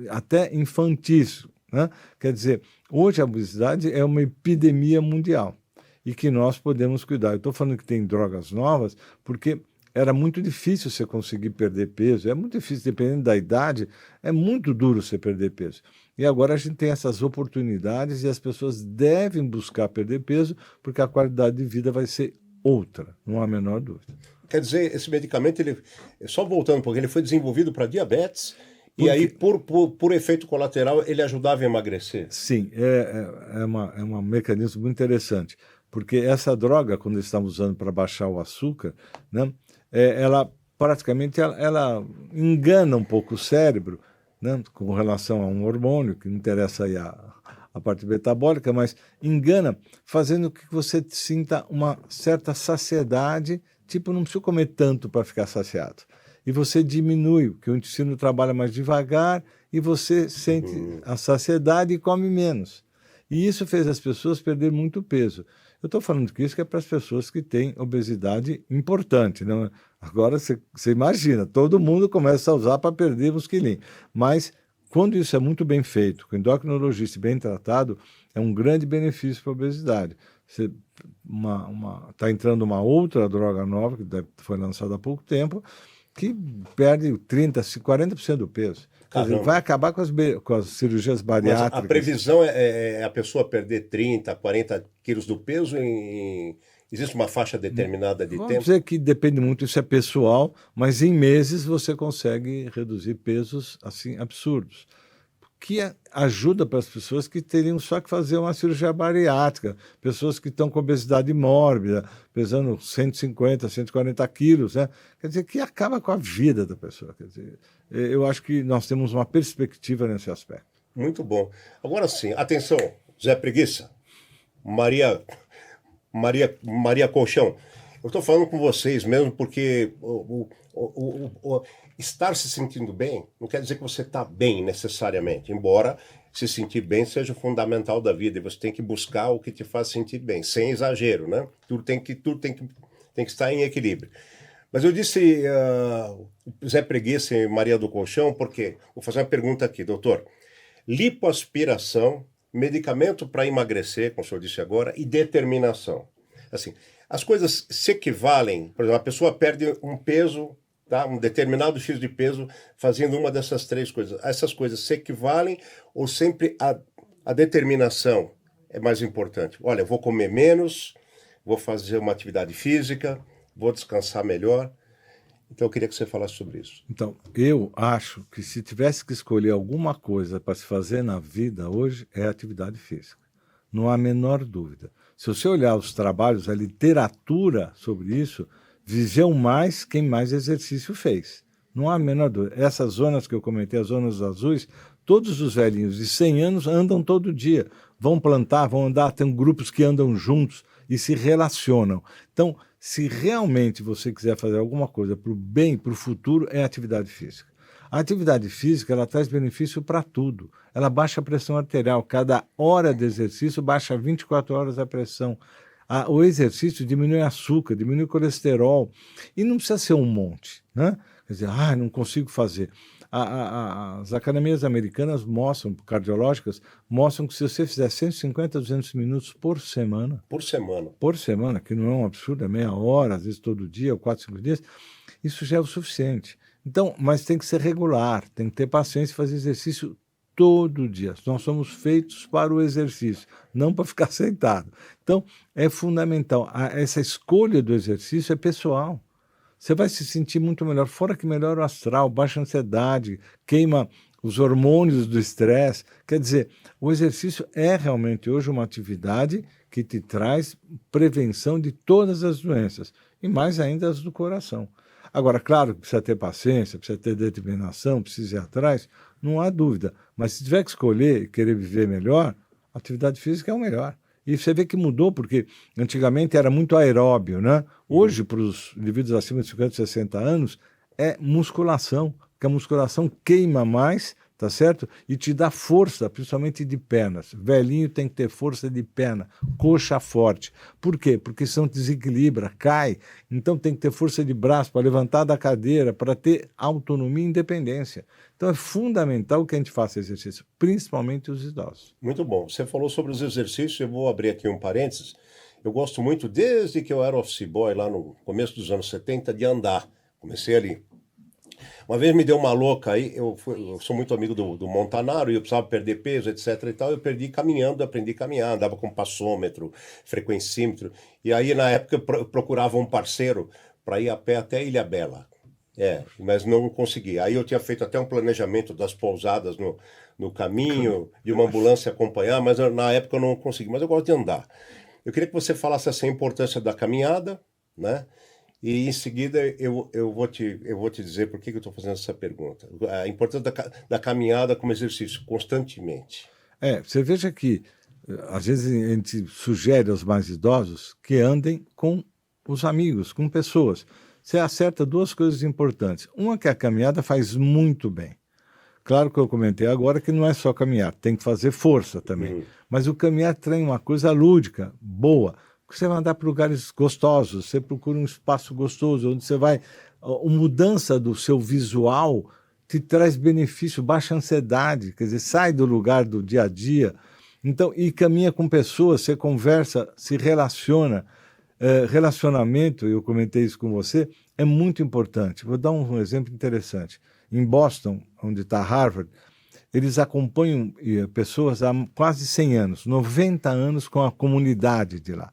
Speaker 2: até infantis. Né? Quer dizer, hoje a obesidade é uma epidemia mundial e que nós podemos cuidar. Eu estou falando que tem drogas novas porque era muito difícil você conseguir perder peso. É muito difícil, dependendo da idade, é muito duro você perder peso. E agora a gente tem essas oportunidades e as pessoas devem buscar perder peso porque a qualidade de vida vai ser outra, não há a menor dúvida.
Speaker 1: Quer dizer, esse medicamento, só voltando um pouquinho, ele foi desenvolvido para diabetes e aí, por efeito colateral, ele ajudava a emagrecer?
Speaker 2: Sim, é um mecanismo muito interessante, porque essa droga, quando eles estavam usando para baixar o açúcar, né, ela praticamente ela engana um pouco o cérebro, né, com relação a um hormônio, que não interessa aí a parte metabólica, mas engana, fazendo que você sinta uma certa saciedade, tipo, não precisa comer tanto para ficar saciado. E você diminui, porque o intestino trabalha mais devagar e você sente a saciedade e come menos. E isso fez as pessoas perder muito peso. Eu estou falando que isso é para as pessoas que têm obesidade importante. Não? Agora, você imagina, todo mundo começa a usar para perder uns quilinhos. Mas, quando isso é muito bem feito, com endocrinologista bem tratado, é um grande benefício para a obesidade. Você tá entrando uma outra droga nova, que foi lançada há pouco tempo, que perde 30%, 40% do peso. Quer dizer, vai acabar com as cirurgias bariátricas.
Speaker 1: Mas a previsão é a pessoa perder 30, 40 quilos do peso Existe uma faixa determinada de tempo?
Speaker 2: Vamos dizer que depende muito, isso é pessoal, mas em meses você consegue reduzir pesos assim absurdos. Que ajuda para as pessoas que teriam só que fazer uma cirurgia bariátrica, pessoas que estão com obesidade mórbida, pesando 150, 140 quilos, né? Quer dizer, que acaba com a vida da pessoa. Quer dizer, eu acho que nós temos uma perspectiva nesse aspecto.
Speaker 1: Muito bom. Agora sim, atenção, Zé Preguiça, Maria Colchão, eu estou falando com vocês mesmo porque estar se sentindo bem não quer dizer que você está bem necessariamente, embora se sentir bem seja o fundamental da vida, e você tem que buscar o que te faz sentir bem, sem exagero, né? Tudo tem que estar em equilíbrio. Mas eu disse Zé Preguiça e Maria do Colchão porque vou fazer uma pergunta aqui, doutor. Lipoaspiração, medicamento para emagrecer, como o senhor disse agora, e determinação. Assim, as coisas se equivalem, por exemplo, a pessoa perde um peso, tá? Um determinado X de peso, fazendo uma dessas três coisas. Essas coisas se equivalem ou sempre a determinação é mais importante? Olha, eu vou comer menos, vou fazer uma atividade física, vou descansar melhor. Então eu queria que você falasse sobre isso.
Speaker 2: Então, eu acho que se tivesse que escolher alguma coisa para se fazer na vida hoje, é atividade física. Não há a menor dúvida. Se você olhar os trabalhos, a literatura sobre isso, viveu mais quem mais exercício fez. Não há a menor dúvida. Essas zonas que eu comentei, as zonas azuis, todos os velhinhos de 100 anos andam todo dia. Vão plantar, vão andar, tem grupos que andam juntos e se relacionam. Então, se realmente você quiser fazer alguma coisa para o bem, para o futuro, é atividade física. A atividade física, ela traz benefício para tudo. Ela baixa a pressão arterial. Cada hora de exercício baixa 24 horas a pressão. O exercício diminui açúcar, diminui colesterol. E não precisa ser um monte, né? Quer dizer, não consigo fazer. As academias americanas cardiológicas, mostram que se você fizer 150 a 200 minutos por semana... Por semana, que não é um absurdo, é meia hora, às vezes todo dia, ou 4, 5 dias, isso já é o suficiente. Então, mas tem que ser regular, tem que ter paciência e fazer exercício todo dia. Nós somos feitos para o exercício, não para ficar sentado. Então, é fundamental. Essa escolha do exercício é pessoal. Você vai se sentir muito melhor, fora que melhora o astral, baixa a ansiedade, queima os hormônios do estresse. Quer dizer, o exercício é realmente hoje uma atividade que te traz prevenção de todas as doenças, e mais ainda as do coração. Agora, claro que precisa ter paciência, precisa ter determinação, precisa ir atrás, não há dúvida. Mas se tiver que escolher e querer viver melhor, a atividade física é o melhor. E você vê que mudou, porque antigamente era muito aeróbio, né? Hoje, para os indivíduos acima de 50, 60 anos, é musculação, porque a musculação queima mais, tá certo? E te dá força, principalmente de pernas. Velhinho tem que ter força de perna, coxa forte. Por quê? Porque senão desequilibra, cai. Então tem que ter força de braço para levantar da cadeira, para ter autonomia e independência. Então é fundamental que a gente faça exercício, principalmente os idosos.
Speaker 1: Muito bom. Você falou sobre os exercícios, eu vou abrir aqui um parênteses. Eu gosto muito, desde que eu era office boy, lá no começo dos anos 70, de andar. Comecei ali. Uma vez me deu uma louca aí, eu sou muito amigo do Montanaro e eu precisava perder peso, etc e tal, eu perdi caminhando, aprendi a caminhar, andava com passômetro, frequencímetro, e aí na época eu procurava um parceiro para ir a pé até Ilhabela, mas não consegui. Aí eu tinha feito até um planejamento das pousadas no caminho, de uma ambulância acompanhar, mas na época eu não consegui, mas eu gosto de andar. Eu queria que você falasse assim, a importância da caminhada, né? E em seguida eu vou te dizer por que eu estou fazendo essa pergunta. A importância da caminhada como exercício, constantemente.
Speaker 2: Você veja que, às vezes, a gente sugere aos mais idosos que andem com os amigos, com pessoas. Você acerta duas coisas importantes. Uma que a caminhada faz muito bem. Claro que eu comentei agora que não é só caminhar, tem que fazer força também. Mas o caminhar tem uma coisa lúdica, boa. Você vai andar para lugares gostosos, você procura um espaço gostoso, onde você vai... A mudança do seu visual te traz benefício, baixa ansiedade, quer dizer, sai do lugar do dia a dia. Então, e caminha com pessoas, você conversa, se relaciona. Relacionamento, eu comentei isso com você, é muito importante. Vou dar um exemplo interessante. Em Boston, onde está Harvard, eles acompanham pessoas há quase 100 anos, 90 anos com a comunidade de lá.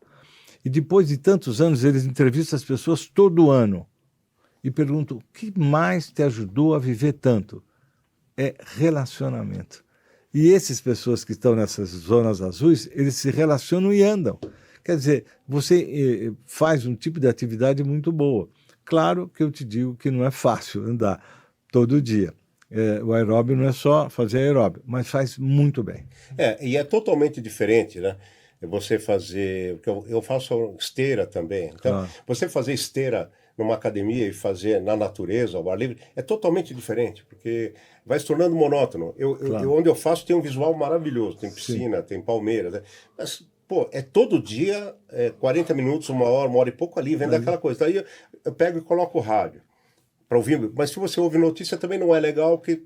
Speaker 2: E depois de tantos anos, eles entrevistam as pessoas todo ano e perguntam: o que mais te ajudou a viver tanto? É relacionamento. E essas pessoas que estão nessas zonas azuis, eles se relacionam e andam. Quer dizer, você faz um tipo de atividade muito boa. Claro que eu te digo que não é fácil andar todo dia. O aeróbio não é só fazer aeróbio, mas faz muito bem.
Speaker 1: E é totalmente diferente, né? Você fazer... Eu faço esteira também. Então, você fazer esteira numa academia e fazer na natureza, ao ar livre, é totalmente diferente, porque vai se tornando monótono. Onde eu faço tem um visual maravilhoso, tem piscina, Sim. Tem palmeiras, né? Mas, pô, é todo dia, 40 minutos, uma hora e pouco ali, vendo aquela coisa. Daí eu pego e coloco o rádio para ouvir, mas se você ouve notícia também não é legal, que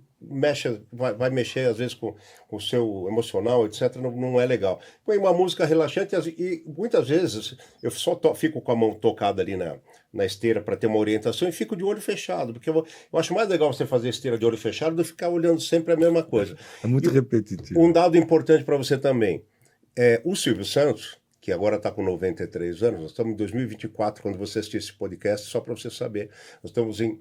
Speaker 1: vai mexer às vezes com o seu emocional, etc, não é legal. Põe uma música relaxante e muitas vezes eu só fico com a mão tocada ali na esteira para ter uma orientação e fico de olho fechado, porque eu acho mais legal você fazer esteira de olho fechado do que ficar olhando sempre a mesma coisa.
Speaker 2: É muito repetitivo.
Speaker 1: Um dado importante para você também, o Silvio Santos, que agora está com 93 anos, nós estamos em 2024, quando você assistir esse podcast, só para você saber, nós estamos em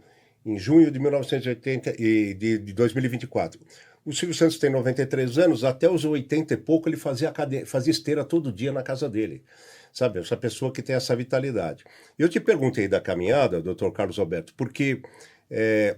Speaker 1: junho de 1980 e de 2024. O Silvio Santos tem 93 anos, até os 80 e pouco ele fazia esteira todo dia na casa dele. Sabe, essa pessoa que tem essa vitalidade. Eu te perguntei da caminhada, doutor Carlos Alberto, porque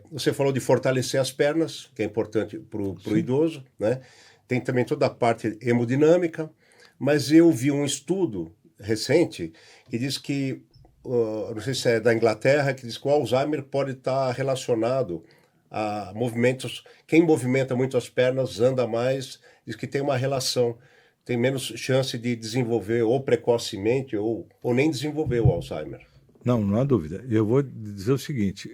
Speaker 1: você falou de fortalecer as pernas, que é importante para o idoso, né? Tem também toda a parte hemodinâmica, mas eu vi um estudo recente que diz que não sei se é da Inglaterra, que diz que o Alzheimer pode estar relacionado a movimentos. Quem movimenta muito as pernas anda mais, diz que tem uma relação, tem menos chance de desenvolver ou precocemente ou nem desenvolver o Alzheimer.
Speaker 2: Não há dúvida. Eu vou dizer o seguinte,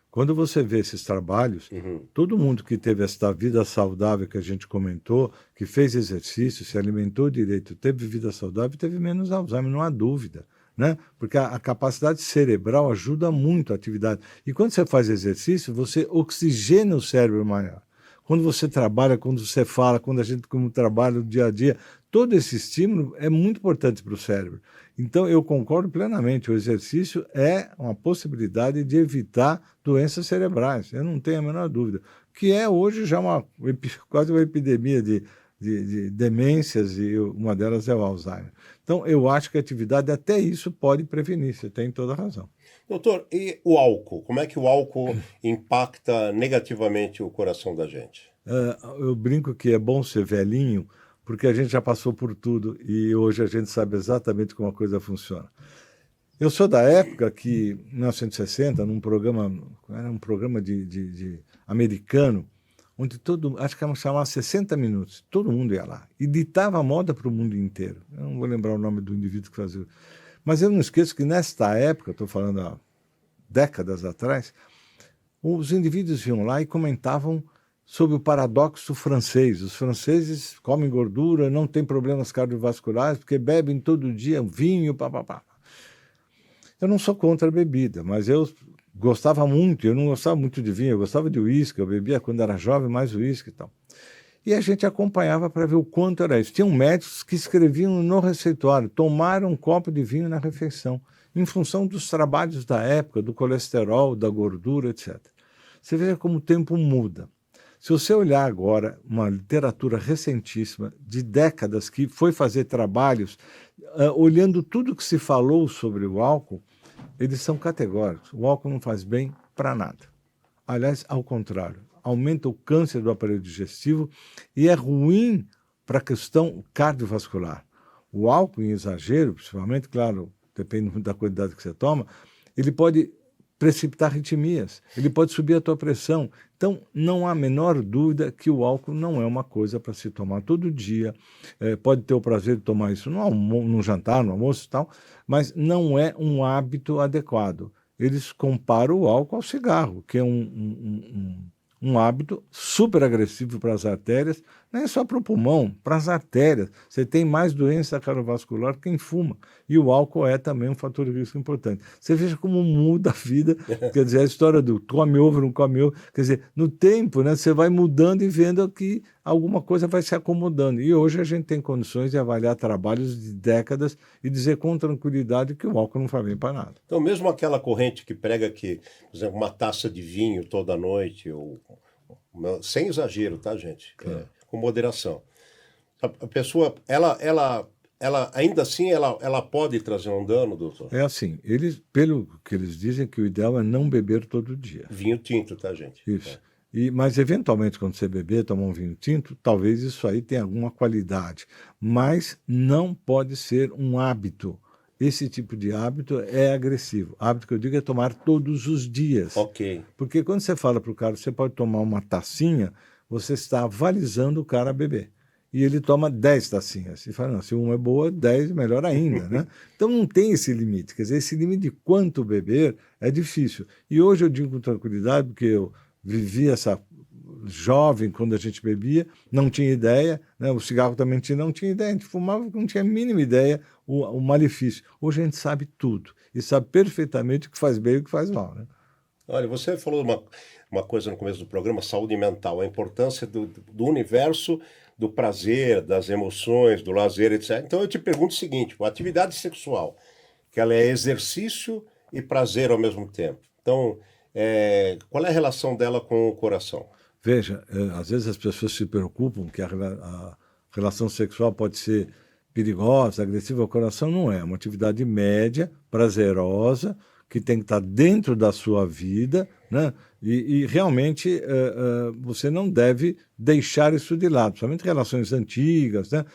Speaker 2: quando você vê esses trabalhos, todo mundo que teve essa vida saudável que a gente comentou, que fez exercício, se alimentou direito, teve vida saudável, teve menos Alzheimer, não há dúvida. Né? Porque a capacidade cerebral ajuda muito a atividade. E quando você faz exercício, você oxigena o cérebro maior. Quando você trabalha, quando você fala, quando a gente como trabalha no dia a dia, todo esse estímulo é muito importante para o cérebro. Então, eu concordo plenamente, o exercício é uma possibilidade de evitar doenças cerebrais, eu não tenho a menor dúvida, que é hoje já quase uma epidemia de demências, e uma delas é o Alzheimer. Então, eu acho que a atividade, até isso, pode prevenir, você tem toda a razão.
Speaker 1: Doutor, e o álcool? Como é que o álcool impacta negativamente o coração da gente?
Speaker 2: Eu brinco que é bom ser velhinho, porque a gente já passou por tudo e hoje a gente sabe exatamente como a coisa funciona. Eu sou da época que, em 1960, era um programa de americano, onde acho que chamava 60 minutos, todo mundo ia lá, e ditava a moda para o mundo inteiro. Eu não vou lembrar o nome do indivíduo que fazia. Mas eu não esqueço que nesta época, estou falando há décadas atrás, os indivíduos iam lá e comentavam sobre o paradoxo francês. Os franceses comem gordura, não têm problemas cardiovasculares, porque bebem todo dia vinho, papapá. Eu não sou contra a bebida, mas eu não gostava muito de vinho, eu gostava de uísque, eu bebia quando era jovem mais uísque e tal. E a gente acompanhava para ver o quanto era isso. Tinham médicos que escreviam no receituário, tomar um copo de vinho na refeição, em função dos trabalhos da época, do colesterol, da gordura, etc. Você veja como o tempo muda. Se você olhar agora uma literatura recentíssima, de décadas, que foi fazer trabalhos, olhando tudo que se falou sobre o álcool, eles são categóricos. O álcool não faz bem para nada. Aliás, ao contrário, aumenta o câncer do aparelho digestivo e é ruim para a questão cardiovascular. O álcool em exagero, principalmente, claro, depende muito da quantidade que você toma, ele pode precipitar arritmias, ele pode subir a tua pressão. Então, não há a menor dúvida que o álcool não é uma coisa para se tomar todo dia. Pode ter o prazer de tomar isso no jantar, no almoço e tal, mas não é um hábito adequado. Eles comparam o álcool ao cigarro, que é um hábito super agressivo para as artérias, Não é só para o pulmão, para as artérias. Você tem mais doença cardiovascular quem fuma. E o álcool é também um fator de risco importante. Você veja como muda a vida. Quer dizer, a história do come ovo, não come ovo. Quer dizer, no tempo, né, você vai mudando e vendo que alguma coisa vai se acomodando. E hoje a gente tem condições de avaliar trabalhos de décadas e dizer com tranquilidade que o álcool não faz bem para nada.
Speaker 1: Então, mesmo aquela corrente que prega que, por exemplo, uma taça de vinho toda noite, sem exagero, tá, gente?
Speaker 2: Claro.
Speaker 1: Com moderação. A pessoa, ela ainda assim, ela pode trazer um dano, doutor?
Speaker 2: É assim, pelo que eles dizem, que o ideal é não beber todo dia.
Speaker 1: Vinho tinto, tá, gente?
Speaker 2: Isso. Mas, eventualmente, quando você beber, tomar um vinho tinto, talvez isso aí tenha alguma qualidade. Mas não pode ser um hábito. Esse tipo de hábito é agressivo. Hábito que eu digo é tomar todos os dias.
Speaker 1: Ok.
Speaker 2: Porque quando você fala para o cara, você pode tomar uma tacinha, você está avalizando o cara a beber. E ele toma 10 tacinhas. E fala, não, se uma é boa, 10 melhor ainda, né? Então não tem esse limite. Quer dizer, esse limite de quanto beber é difícil. E hoje eu digo com tranquilidade, porque eu vivi essa jovem quando a gente bebia, não tinha ideia, né? O cigarro também não tinha ideia, a gente fumava, não tinha a mínima ideia o malefício. Hoje a gente sabe tudo e sabe perfeitamente o que faz bem e o que faz mal, né?
Speaker 1: Olha, você falou uma coisa no começo do programa, saúde mental, a importância do universo do prazer, das emoções, do lazer, etc. Então eu te pergunto o seguinte, a atividade sexual, que ela é exercício e prazer ao mesmo tempo. Então, qual é a relação dela com o coração?
Speaker 2: Veja, às vezes as pessoas se preocupam que a relação sexual pode ser perigosa, agressiva ao coração. Não é. É uma atividade média, prazerosa, que tem que estar dentro da sua vida, né? E realmente você não deve deixar isso de lado, principalmente relações antigas, né?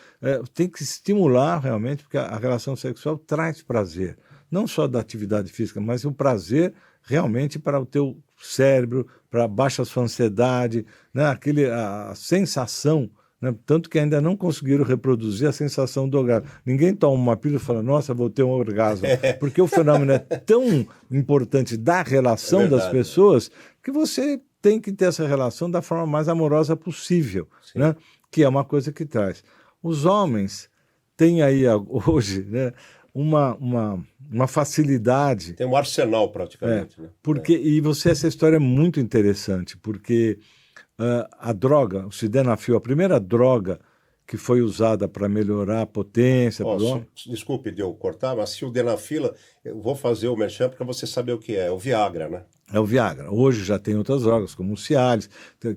Speaker 2: Tem que estimular realmente, porque a relação sexual traz prazer, não só da atividade física, mas o prazer realmente para o teu cérebro, para baixar a sua ansiedade, né? A sensação, né? Tanto que ainda não conseguiram reproduzir a sensação do orgasmo. Ninguém toma uma pílula e fala, nossa, vou ter um orgasmo. Porque o fenômeno é tão importante da relação das pessoas que você tem que ter essa relação da forma mais amorosa possível, né? Que é uma coisa que traz. Os homens têm aí hoje, né, uma facilidade.
Speaker 1: Tem um arsenal praticamente. Né?
Speaker 2: E essa história é muito interessante, porque a droga, o sildenafil, a primeira droga que foi usada para melhorar a potência do homem.
Speaker 1: Desculpe de eu cortar, mas sildenafila, eu vou fazer o merchan para você saber o que é o Viagra, né?
Speaker 2: É o Viagra. Hoje já tem outras drogas, como o Cialis,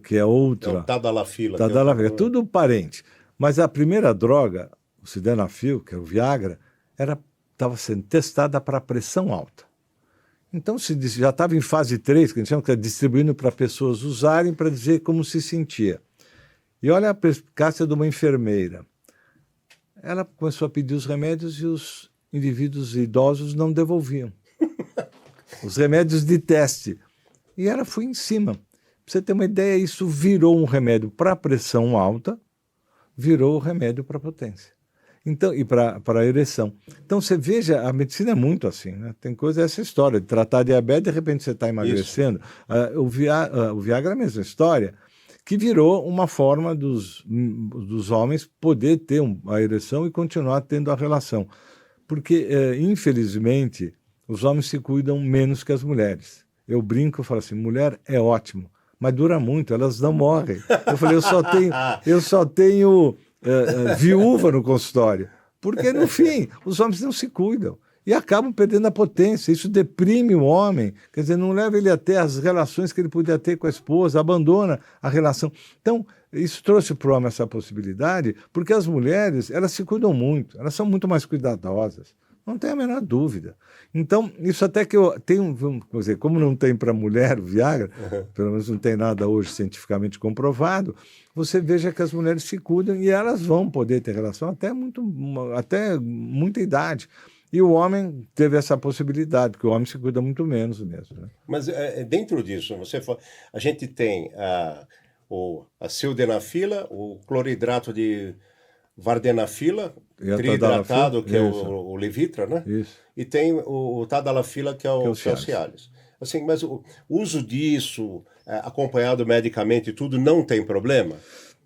Speaker 2: que é outra.
Speaker 1: É o Tadalafila.
Speaker 2: É tudo parente. Mas a primeira droga, o sildenafil, que é o Viagra, estava sendo testada para pressão alta. Então, já estava em fase 3, que a gente chama, que é distribuindo para pessoas usarem para dizer como se sentia. E olha a perspicácia de uma enfermeira. Ela começou a pedir os remédios e os indivíduos idosos não devolviam. Os remédios de teste. E ela foi em cima. Para você ter uma ideia, isso virou um remédio para pressão alta, virou remédio para potência. Então, e para a ereção. Então, você veja, a medicina é muito assim, né? Tem coisa, essa história, de tratar diabetes, de repente você está emagrecendo. O Viagra é a mesma história, que virou uma forma dos homens poder ter a ereção e continuar tendo a relação. Porque, infelizmente, os homens se cuidam menos que as mulheres. Eu brinco e falo assim, mulher é ótimo, mas dura muito, elas não morrem. Eu falei, eu só tenho viúva no consultório, porque no fim os homens não se cuidam e acabam perdendo a potência. Isso deprime o homem, quer dizer, não leva ele a ter as relações que ele podia ter com a esposa, abandona a relação. Então isso trouxe para o homem essa possibilidade, porque as mulheres, elas se cuidam muito, elas são muito mais cuidadosas, não tem a menor dúvida. Então, isso até que eu tenho, vamos dizer, como não tem para mulher o Viagra, pelo menos não tem nada hoje cientificamente comprovado, você veja que as mulheres se cuidam e elas vão poder ter relação até muita idade. E o homem teve essa possibilidade, porque o homem se cuida muito menos mesmo. Né?
Speaker 1: Mas dentro disso, a gente tem a sildenafila, o cloridrato de vardenafila, triidratado, que é o Levitra, né?
Speaker 2: Isso.
Speaker 1: E tem o Tadalafila, que é o Cialis. Assim, mas o uso disso, acompanhado medicamente e tudo, não tem problema?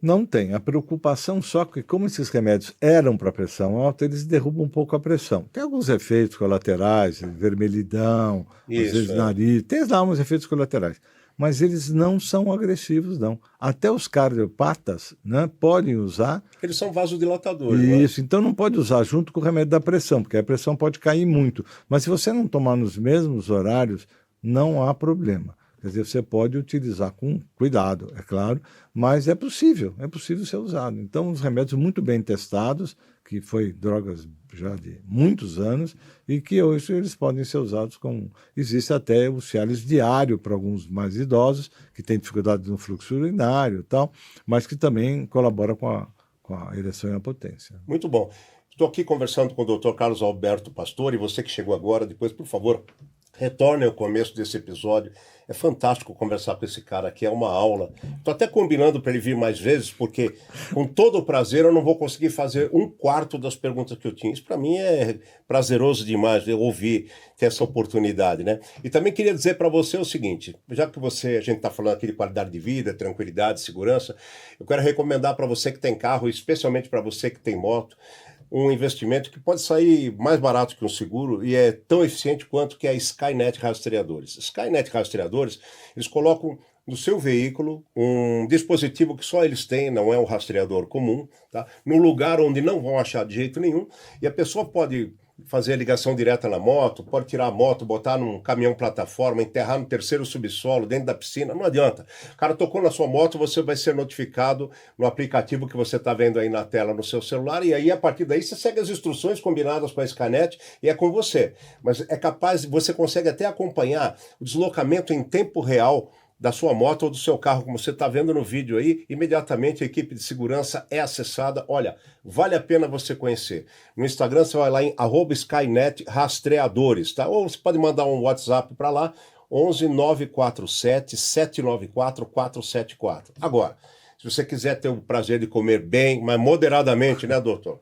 Speaker 2: Não tem. A preocupação só que, como esses remédios eram para pressão alta, eles derrubam um pouco a pressão. Tem alguns efeitos colaterais, vermelhidão, às
Speaker 1: Isso,
Speaker 2: vezes
Speaker 1: é.
Speaker 2: nariz, tem lá uns efeitos colaterais. Mas eles não são agressivos, não. Até os cardiopatas, né, podem usar
Speaker 1: Eles são vasodilatadores, não é?
Speaker 2: isso. Então não pode usar junto com o remédio da pressão, porque a pressão pode cair muito. Mas se você não tomar nos mesmos horários, não há problema. Quer dizer, você pode utilizar com cuidado, é claro, mas é possível ser usado. Então, os remédios muito bem testados, que foi drogas já de muitos anos, e que hoje eles podem ser usados com... Existe até o Cialis diário para alguns mais idosos, que têm dificuldade no fluxo urinário e tal, mas que também colabora com a ereção e a potência.
Speaker 1: Muito bom. Estou aqui conversando com o Dr. Carlos Alberto Pastor, e você que chegou agora, depois, por favor, retorne ao começo desse episódio. É fantástico conversar com esse cara aqui, é uma aula. Estou até combinando para ele vir mais vezes, porque com todo o prazer eu não vou conseguir fazer um quarto das perguntas que eu tinha. Isso para mim é prazeroso demais, eu ouvir, ter essa oportunidade, né? E também queria dizer para você o seguinte, já que a gente está falando aqui de qualidade de vida, tranquilidade, segurança, eu quero recomendar para você que tem carro, especialmente para você que tem moto, um investimento que pode sair mais barato que um seguro e é tão eficiente quanto que é a Skynet Rastreadores. Skynet Rastreadores, eles colocam no seu veículo um dispositivo que só eles têm, não é um rastreador comum, tá? No lugar onde não vão achar de jeito nenhum, e a pessoa pode fazer a ligação direta na moto, pode tirar a moto, botar num caminhão plataforma, enterrar no terceiro subsolo, dentro da piscina, não adianta. O cara tocou na sua moto, você vai ser notificado no aplicativo que você está vendo aí na tela no seu celular, e aí a partir daí você segue as instruções combinadas com a Skynet e é com você. Mas é capaz, você consegue até acompanhar o deslocamento em tempo real da sua moto ou do seu carro, como você está vendo no vídeo aí, imediatamente a equipe de segurança é acessada. Olha, vale a pena você conhecer. No Instagram você vai lá em @SkynetRastreadores, tá? Ou você pode mandar um WhatsApp para lá, 11 947 794 474. Agora, se você quiser ter o prazer de comer bem, mas moderadamente, né, doutor?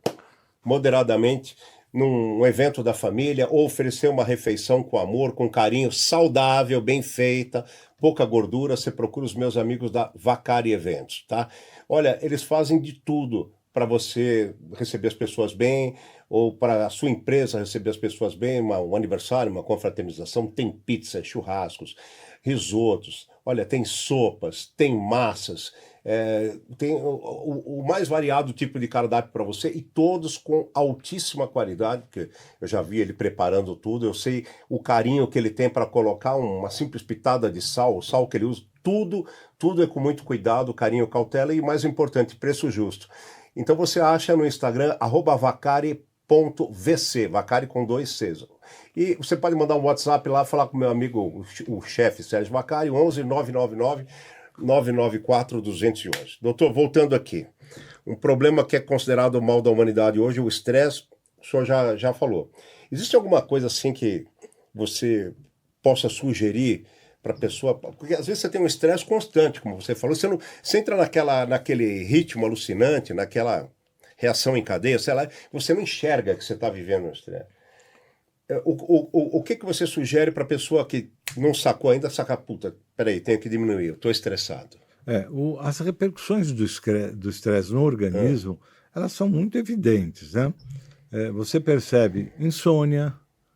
Speaker 1: Moderadamente, num evento da família, ou oferecer uma refeição com amor, com carinho, saudável, bem feita, pouca gordura, você procura os meus amigos da Vacari Eventos, tá? Olha, eles fazem de tudo para você receber as pessoas bem, ou para a sua empresa receber as pessoas bem, um aniversário, uma confraternização, tem pizza, churrascos, risotos, olha, tem sopas, tem massas, tem o mais variado tipo de cardápio para você e todos com altíssima qualidade, porque eu já vi ele preparando tudo, eu sei o carinho que ele tem para colocar uma simples pitada de sal, o sal que ele usa, tudo é com muito cuidado, carinho, cautela e, mais importante, preço justo. Então você acha no Instagram, @vacari.vc, Vacari com 2 Cs. E você pode mandar um WhatsApp lá, falar com meu amigo, o chefe Sérgio Vacari, 11 999 994 211. Doutor, voltando aqui, um problema que é considerado o mal da humanidade hoje, o estresse, o senhor já falou. Existe alguma coisa assim que você possa sugerir para a pessoa? Porque às vezes você tem um estresse constante, como você falou, você entra naquele ritmo alucinante, naquela reação em cadeia, sei lá, você não enxerga que você está vivendo um estresse. O que você sugere para a pessoa que não sacou ainda, sacar, puta, peraí, tenho que diminuir, eu estou estressado.
Speaker 2: As repercussões do estresse no organismo, elas são muito evidentes, né? Você percebe insônia,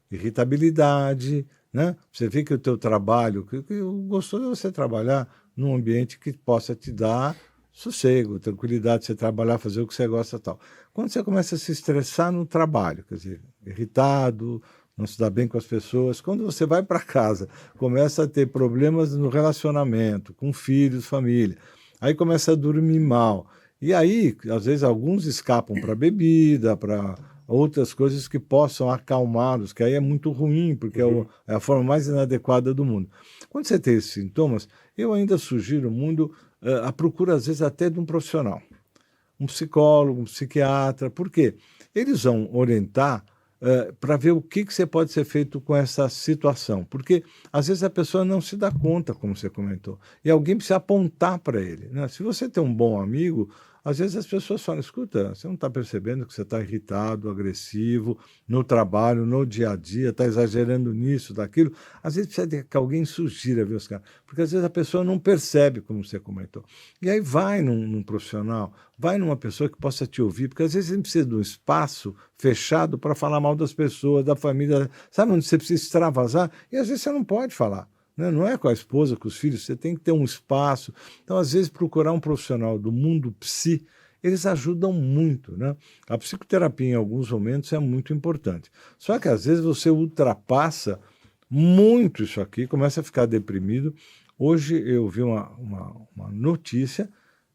Speaker 2: irritabilidade, né? Você vê que o teu trabalho, que o gostoso é você trabalhar num ambiente que possa te dar sossego, tranquilidade, você trabalhar, fazer o que você gosta e tal. Quando você começa a se estressar no trabalho, quer dizer, irritado, não se dá bem com as pessoas, quando você vai para casa, começa a ter problemas no relacionamento, com filhos, família, aí começa a dormir mal. E aí, às vezes, alguns escapam para bebida, para outras coisas que possam acalmá-los, que aí é muito ruim, porque é a forma mais inadequada do mundo. Quando você tem esses sintomas, eu ainda sugiro a procura, às vezes, até de um profissional, um psicólogo, um psiquiatra, porque eles vão orientar para ver o que você pode ser feito com essa situação. Porque, às vezes, a pessoa não se dá conta, como você comentou, e alguém precisa apontar para ele, né? Se você tem um bom amigo, Às vezes as pessoas falam, escuta, você não está percebendo que você está irritado, agressivo, no trabalho, no dia a dia, está exagerando nisso, daquilo. Às vezes precisa que alguém sugira, viu, Oscar? Porque às vezes a pessoa não percebe, como você comentou. E aí vai num profissional, vai numa pessoa que possa te ouvir, porque às vezes você precisa de um espaço fechado para falar mal das pessoas, da família, sabe onde você precisa extravasar? E às vezes você não pode falar. Né? Não é com a esposa, com os filhos, você tem que ter um espaço. Então, às vezes, procurar um profissional do mundo psi, eles ajudam muito. Né? A psicoterapia, em alguns momentos, é muito importante. Só que, às vezes, você ultrapassa muito isso aqui, começa a ficar deprimido. Hoje, eu vi uma notícia,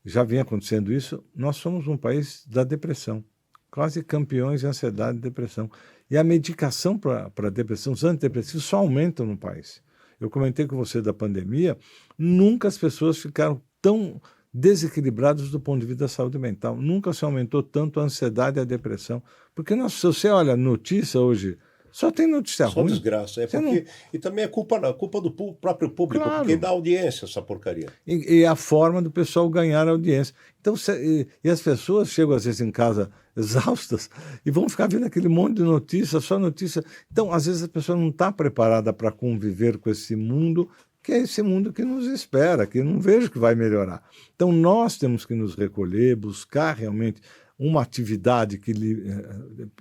Speaker 2: já vinha acontecendo isso, nós somos um país da depressão. Quase campeões de ansiedade e depressão. E a medicação para depressão, os antidepressivos, só aumentam no país. Eu comentei com você da pandemia, nunca as pessoas ficaram tão desequilibradas do ponto de vista da saúde mental. Nunca se aumentou tanto a ansiedade e a depressão. Porque se você olha a notícia hoje, só tem notícia
Speaker 1: Só
Speaker 2: ruim.
Speaker 1: desgraça.
Speaker 2: Você
Speaker 1: Porque, e também é culpa do próprio público,
Speaker 2: Claro.
Speaker 1: porque dá audiência essa porcaria.
Speaker 2: E a forma do pessoal ganhar audiência. Então, e as pessoas chegam às vezes em casa exaustas e vão ficar vendo aquele monte de notícia, só notícia. Então, às vezes a pessoa não está preparada para conviver com esse mundo, que é esse mundo que nos espera, que eu não vejo que vai melhorar. Então, nós temos que nos recolher, buscar realmente uma atividade que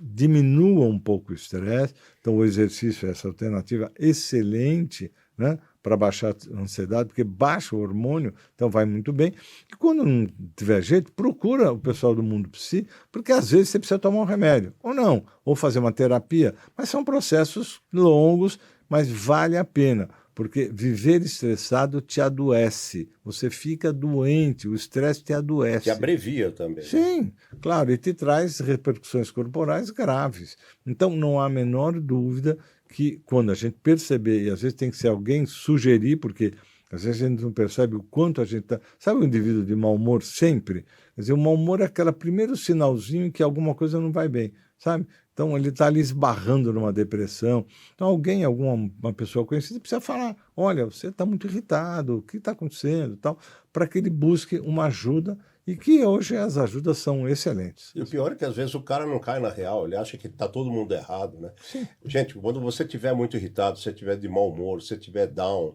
Speaker 2: diminua um pouco o estresse. Então, o exercício é essa alternativa excelente, né, para baixar a ansiedade, porque baixa o hormônio, então vai muito bem. E quando não tiver jeito, procura o pessoal do mundo psi, porque às vezes você precisa tomar um remédio, ou não, ou fazer uma terapia. Mas são processos longos, mas vale a pena. Porque viver estressado te adoece, você fica doente, o estresse te adoece.
Speaker 1: Que abrevia também.
Speaker 2: Sim, claro, e te traz repercussões corporais graves. Então, não há a menor dúvida que quando a gente perceber, e às vezes tem que ser alguém sugerir, porque às vezes a gente não percebe o quanto a gente está... Sabe o indivíduo de mau humor sempre? Quer dizer, o mau humor é aquele primeiro sinalzinho que alguma coisa não vai bem, sabe? Então, ele está ali esbarrando numa depressão. Então, alguém, uma pessoa conhecida, precisa falar, olha, você está muito irritado, o que está acontecendo, tal, para que ele busque uma ajuda, e que hoje as ajudas são excelentes.
Speaker 1: E o pior é que às vezes o cara não cai na real, ele acha que está todo mundo errado, né?
Speaker 2: Sim.
Speaker 1: Gente, quando você estiver muito irritado, se você estiver de mau humor, se você estiver down,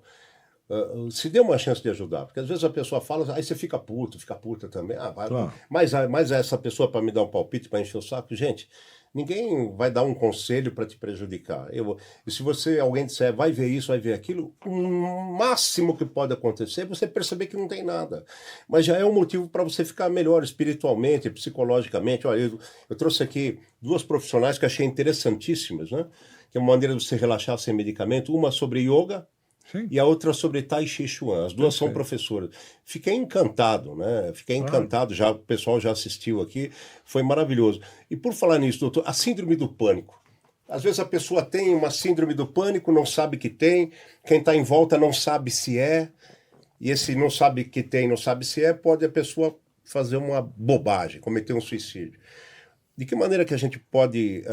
Speaker 1: se dê uma chance de ajudar, porque às vezes a pessoa fala, aí você fica puta também,
Speaker 2: Claro.
Speaker 1: mas essa pessoa para me dar um palpite, para encher o saco, gente, ninguém vai dar um conselho para te prejudicar. E se alguém disser, vai ver isso, vai ver aquilo, o máximo que pode acontecer é você perceber que não tem nada. Mas já é um motivo para você ficar melhor espiritualmente, psicologicamente. Olha, eu trouxe aqui duas profissionais que achei interessantíssimas, né? Que é uma maneira de você relaxar sem medicamento, uma sobre yoga,
Speaker 2: Sim.
Speaker 1: e a outra sobre Tai Chi Chuan. As duas são
Speaker 2: Perfeito.
Speaker 1: professoras. Fiquei encantado, né? Fiquei encantado, já, o pessoal já assistiu aqui, foi maravilhoso. E por falar nisso, doutor, a síndrome do pânico. Às vezes a pessoa tem uma síndrome do pânico, não sabe que tem, quem está em volta não sabe se é, e esse não sabe que tem, não sabe se é, pode a pessoa fazer uma bobagem, cometer um suicídio. De que maneira que a gente pode...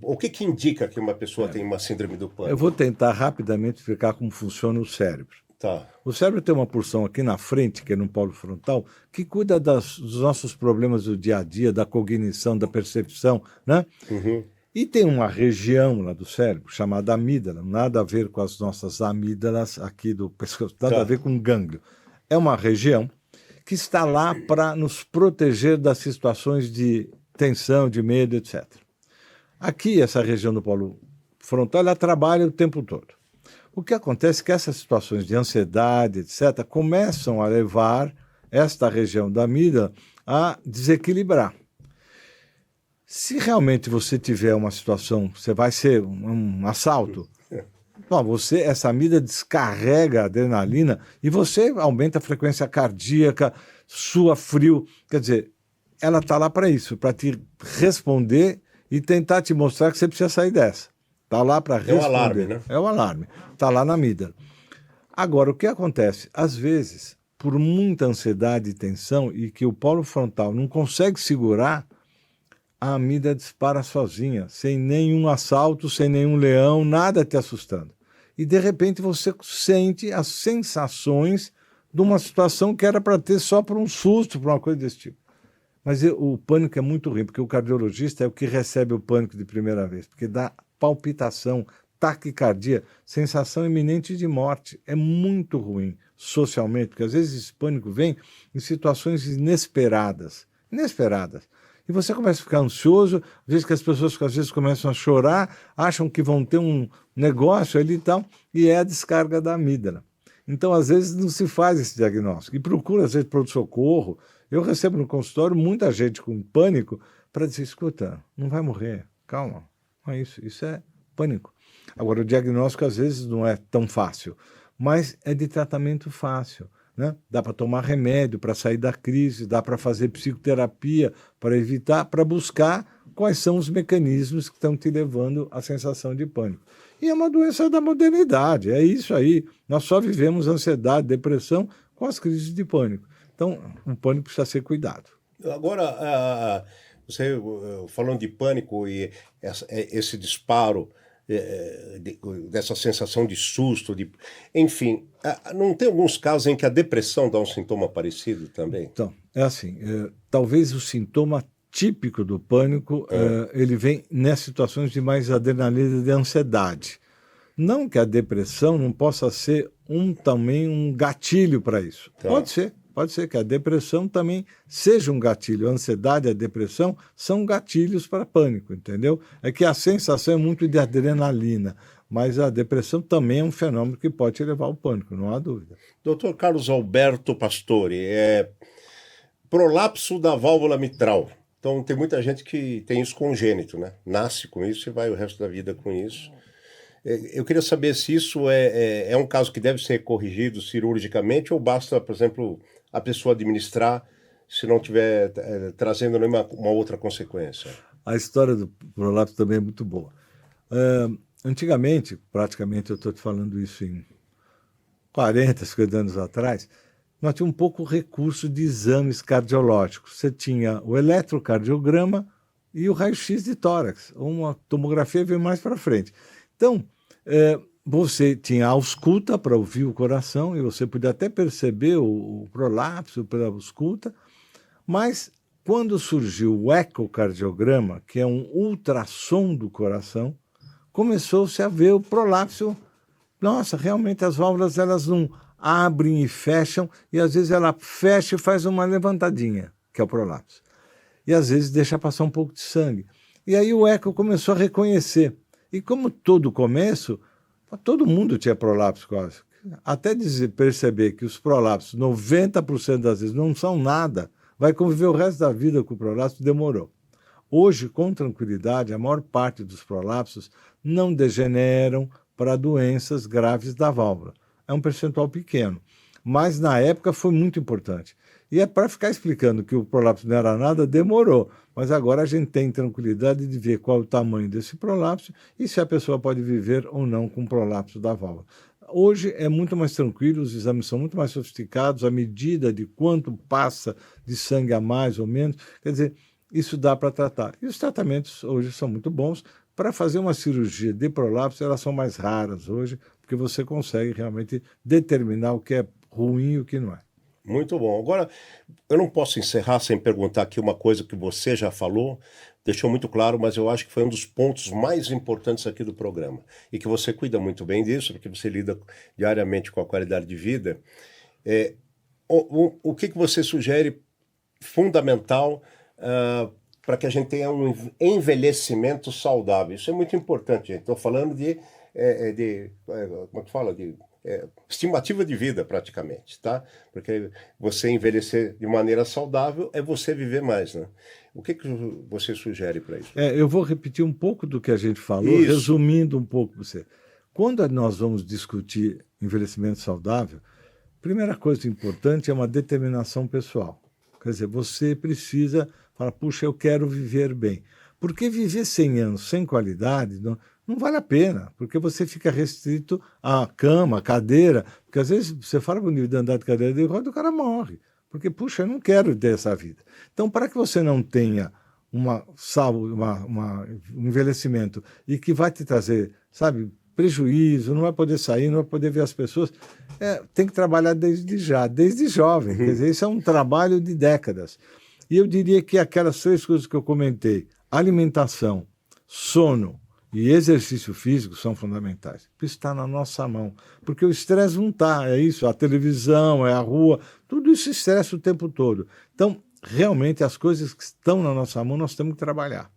Speaker 1: o que indica que uma pessoa tem uma síndrome do pânico?
Speaker 2: Eu vou tentar rapidamente explicar como funciona o cérebro.
Speaker 1: Tá.
Speaker 2: O cérebro tem uma porção aqui na frente, que é no polo frontal, que cuida dos nossos problemas do dia a dia, da cognição, da percepção, né?
Speaker 1: Uhum.
Speaker 2: E tem uma região lá do cérebro chamada amígdala, nada a ver com as nossas amígdalas aqui do pescoço, nada a ver com gânglio. É uma região que está lá para nos proteger das situações de tensão, de medo, etc. Aqui, essa região do polo frontal, ela trabalha o tempo todo. O que acontece é que essas situações de ansiedade, etc., começam a levar esta região da amígdala a desequilibrar. Se realmente você tiver uma situação, você vai ser um assalto, bom, essa amígdala descarrega a adrenalina e você aumenta a frequência cardíaca, sua frio. Quer dizer, ela está lá para isso, para te responder e tentar te mostrar que você precisa sair dessa. Está lá para responder.
Speaker 1: É o alarme, né?
Speaker 2: É o alarme. Está lá na amígdala. Agora, o que acontece? Às vezes, por muita ansiedade e tensão, e que o polo frontal não consegue segurar, a amígdala dispara sozinha, sem nenhum assalto, sem nenhum leão, nada te assustando. E, de repente, você sente as sensações de uma situação que era para ter só por um susto, por uma coisa desse tipo. Mas o pânico é muito ruim, porque o cardiologista é o que recebe o pânico de primeira vez, porque dá palpitação, taquicardia, sensação iminente de morte. É muito ruim socialmente, porque às vezes esse pânico vem em situações inesperadas. Inesperadas. E você começa a ficar ansioso, às vezes que as pessoas às vezes começam a chorar, acham que vão ter um negócio ali e tal, e é a descarga da amígdala. Então, às vezes, não se faz esse diagnóstico. E procura, às vezes, pronto-socorro. Eu recebo no consultório muita gente com pânico para dizer, escuta, não vai morrer, calma. Não é isso, isso é pânico. Agora, o diagnóstico, às vezes, não é tão fácil, mas é de tratamento fácil. Né? Dá para tomar remédio para sair da crise, dá para fazer psicoterapia para evitar, para buscar quais são os mecanismos que estão te levando à sensação de pânico. E é uma doença da modernidade, é isso aí. Nós só vivemos ansiedade, depressão com as crises de pânico. Então, o pânico precisa ser cuidado.
Speaker 1: Agora, você falando de pânico e esse disparo, dessa sensação de susto, enfim, não tem alguns casos em que a depressão dá um sintoma parecido também?
Speaker 2: Então, é assim, talvez o sintoma típico do pânico, ele vem nessas situações de mais adrenalina e de ansiedade. Não que a depressão não possa ser também um gatilho para isso. Tá. Pode ser que a depressão também seja um gatilho. A ansiedade e a depressão são gatilhos para pânico, entendeu? É que a sensação é muito de adrenalina, mas a depressão também é um fenômeno que pode te levar ao pânico, não há dúvida.
Speaker 1: Dr. Carlos Alberto Pastore, prolapso da válvula mitral. Então, tem muita gente que tem isso congênito, né? Nasce com isso e vai o resto da vida com isso. Eu queria saber se isso é um caso que deve ser corrigido cirurgicamente ou basta, por exemplo, a pessoa administrar se não estiver trazendo nenhuma uma outra consequência.
Speaker 2: A história do prolapso também é muito boa. Antigamente, praticamente eu estou te falando isso em 40, 50 anos atrás, nós tínhamos um pouco recurso de exames cardiológicos. Você tinha o eletrocardiograma e o raio-x de tórax. Uma tomografia veio mais para frente. Então, você tinha a ausculta para ouvir o coração e você podia até perceber o prolapso pela ausculta, mas quando surgiu o ecocardiograma, que é um ultrassom do coração, começou-se a ver o prolapso. Nossa, realmente as válvulas elas não abrem e fecham, e às vezes ela fecha e faz uma levantadinha, que é o prolapso. E às vezes deixa passar um pouco de sangue. E aí o eco começou a reconhecer. E como todo começo, todo mundo tinha prolapso quase. Até perceber que os prolapsos, 90% das vezes, não são nada, vai conviver o resto da vida com o prolapso, demorou. Hoje, com tranquilidade, a maior parte dos prolapsos não degeneram para doenças graves da válvula. É um percentual pequeno, mas na época foi muito importante. E para ficar explicando que o prolapso não era nada, demorou. Mas agora a gente tem tranquilidade de ver qual é o tamanho desse prolapso e se a pessoa pode viver ou não com o prolapso da válvula. Hoje é muito mais tranquilo, os exames são muito mais sofisticados, a medida de quanto passa de sangue a mais ou menos, quer dizer, isso dá para tratar. E os tratamentos hoje são muito bons. Para fazer uma cirurgia de prolapso, elas são mais raras hoje, porque você consegue realmente determinar o que é ruim e o que não é.
Speaker 1: Muito bom. Agora, eu não posso encerrar sem perguntar aqui uma coisa que você já falou, deixou muito claro, mas eu acho que foi um dos pontos mais importantes aqui do programa. E que você cuida muito bem disso, porque você lida diariamente com a qualidade de vida. O que você sugere fundamental para que a gente tenha um envelhecimento saudável? Isso é muito importante, gente. Estou falando como é que fala? Estimativa de vida, praticamente, tá? Porque você envelhecer de maneira saudável é você viver mais, né? O que você sugere para isso?
Speaker 2: Eu vou repetir um pouco do que a gente falou, resumindo um pouco você. Quando nós vamos discutir envelhecimento saudável, a primeira coisa importante é uma determinação pessoal. Quer dizer, você precisa falar, puxa, eu quero viver bem. Porque viver 100 anos sem qualidade não vale a pena, porque você fica restrito à cama, à cadeira, porque às vezes você fala para o nível de andar de cadeira de roda, o cara morre, porque, puxa, eu não quero ter essa vida. Então, para que você não tenha um envelhecimento e que vai te trazer, sabe, prejuízo, não vai poder sair, não vai poder ver as pessoas. Tem que trabalhar desde jovem. Quer dizer, isso é um trabalho de décadas. E eu diria que aquelas 3 coisas que eu comentei, alimentação, sono e exercício físico são fundamentais. Isso está na nossa mão. Porque o estresse não está, é isso, a televisão, é a rua, tudo isso estressa o tempo todo. Então, realmente, as coisas que estão na nossa mão, nós temos que trabalhar.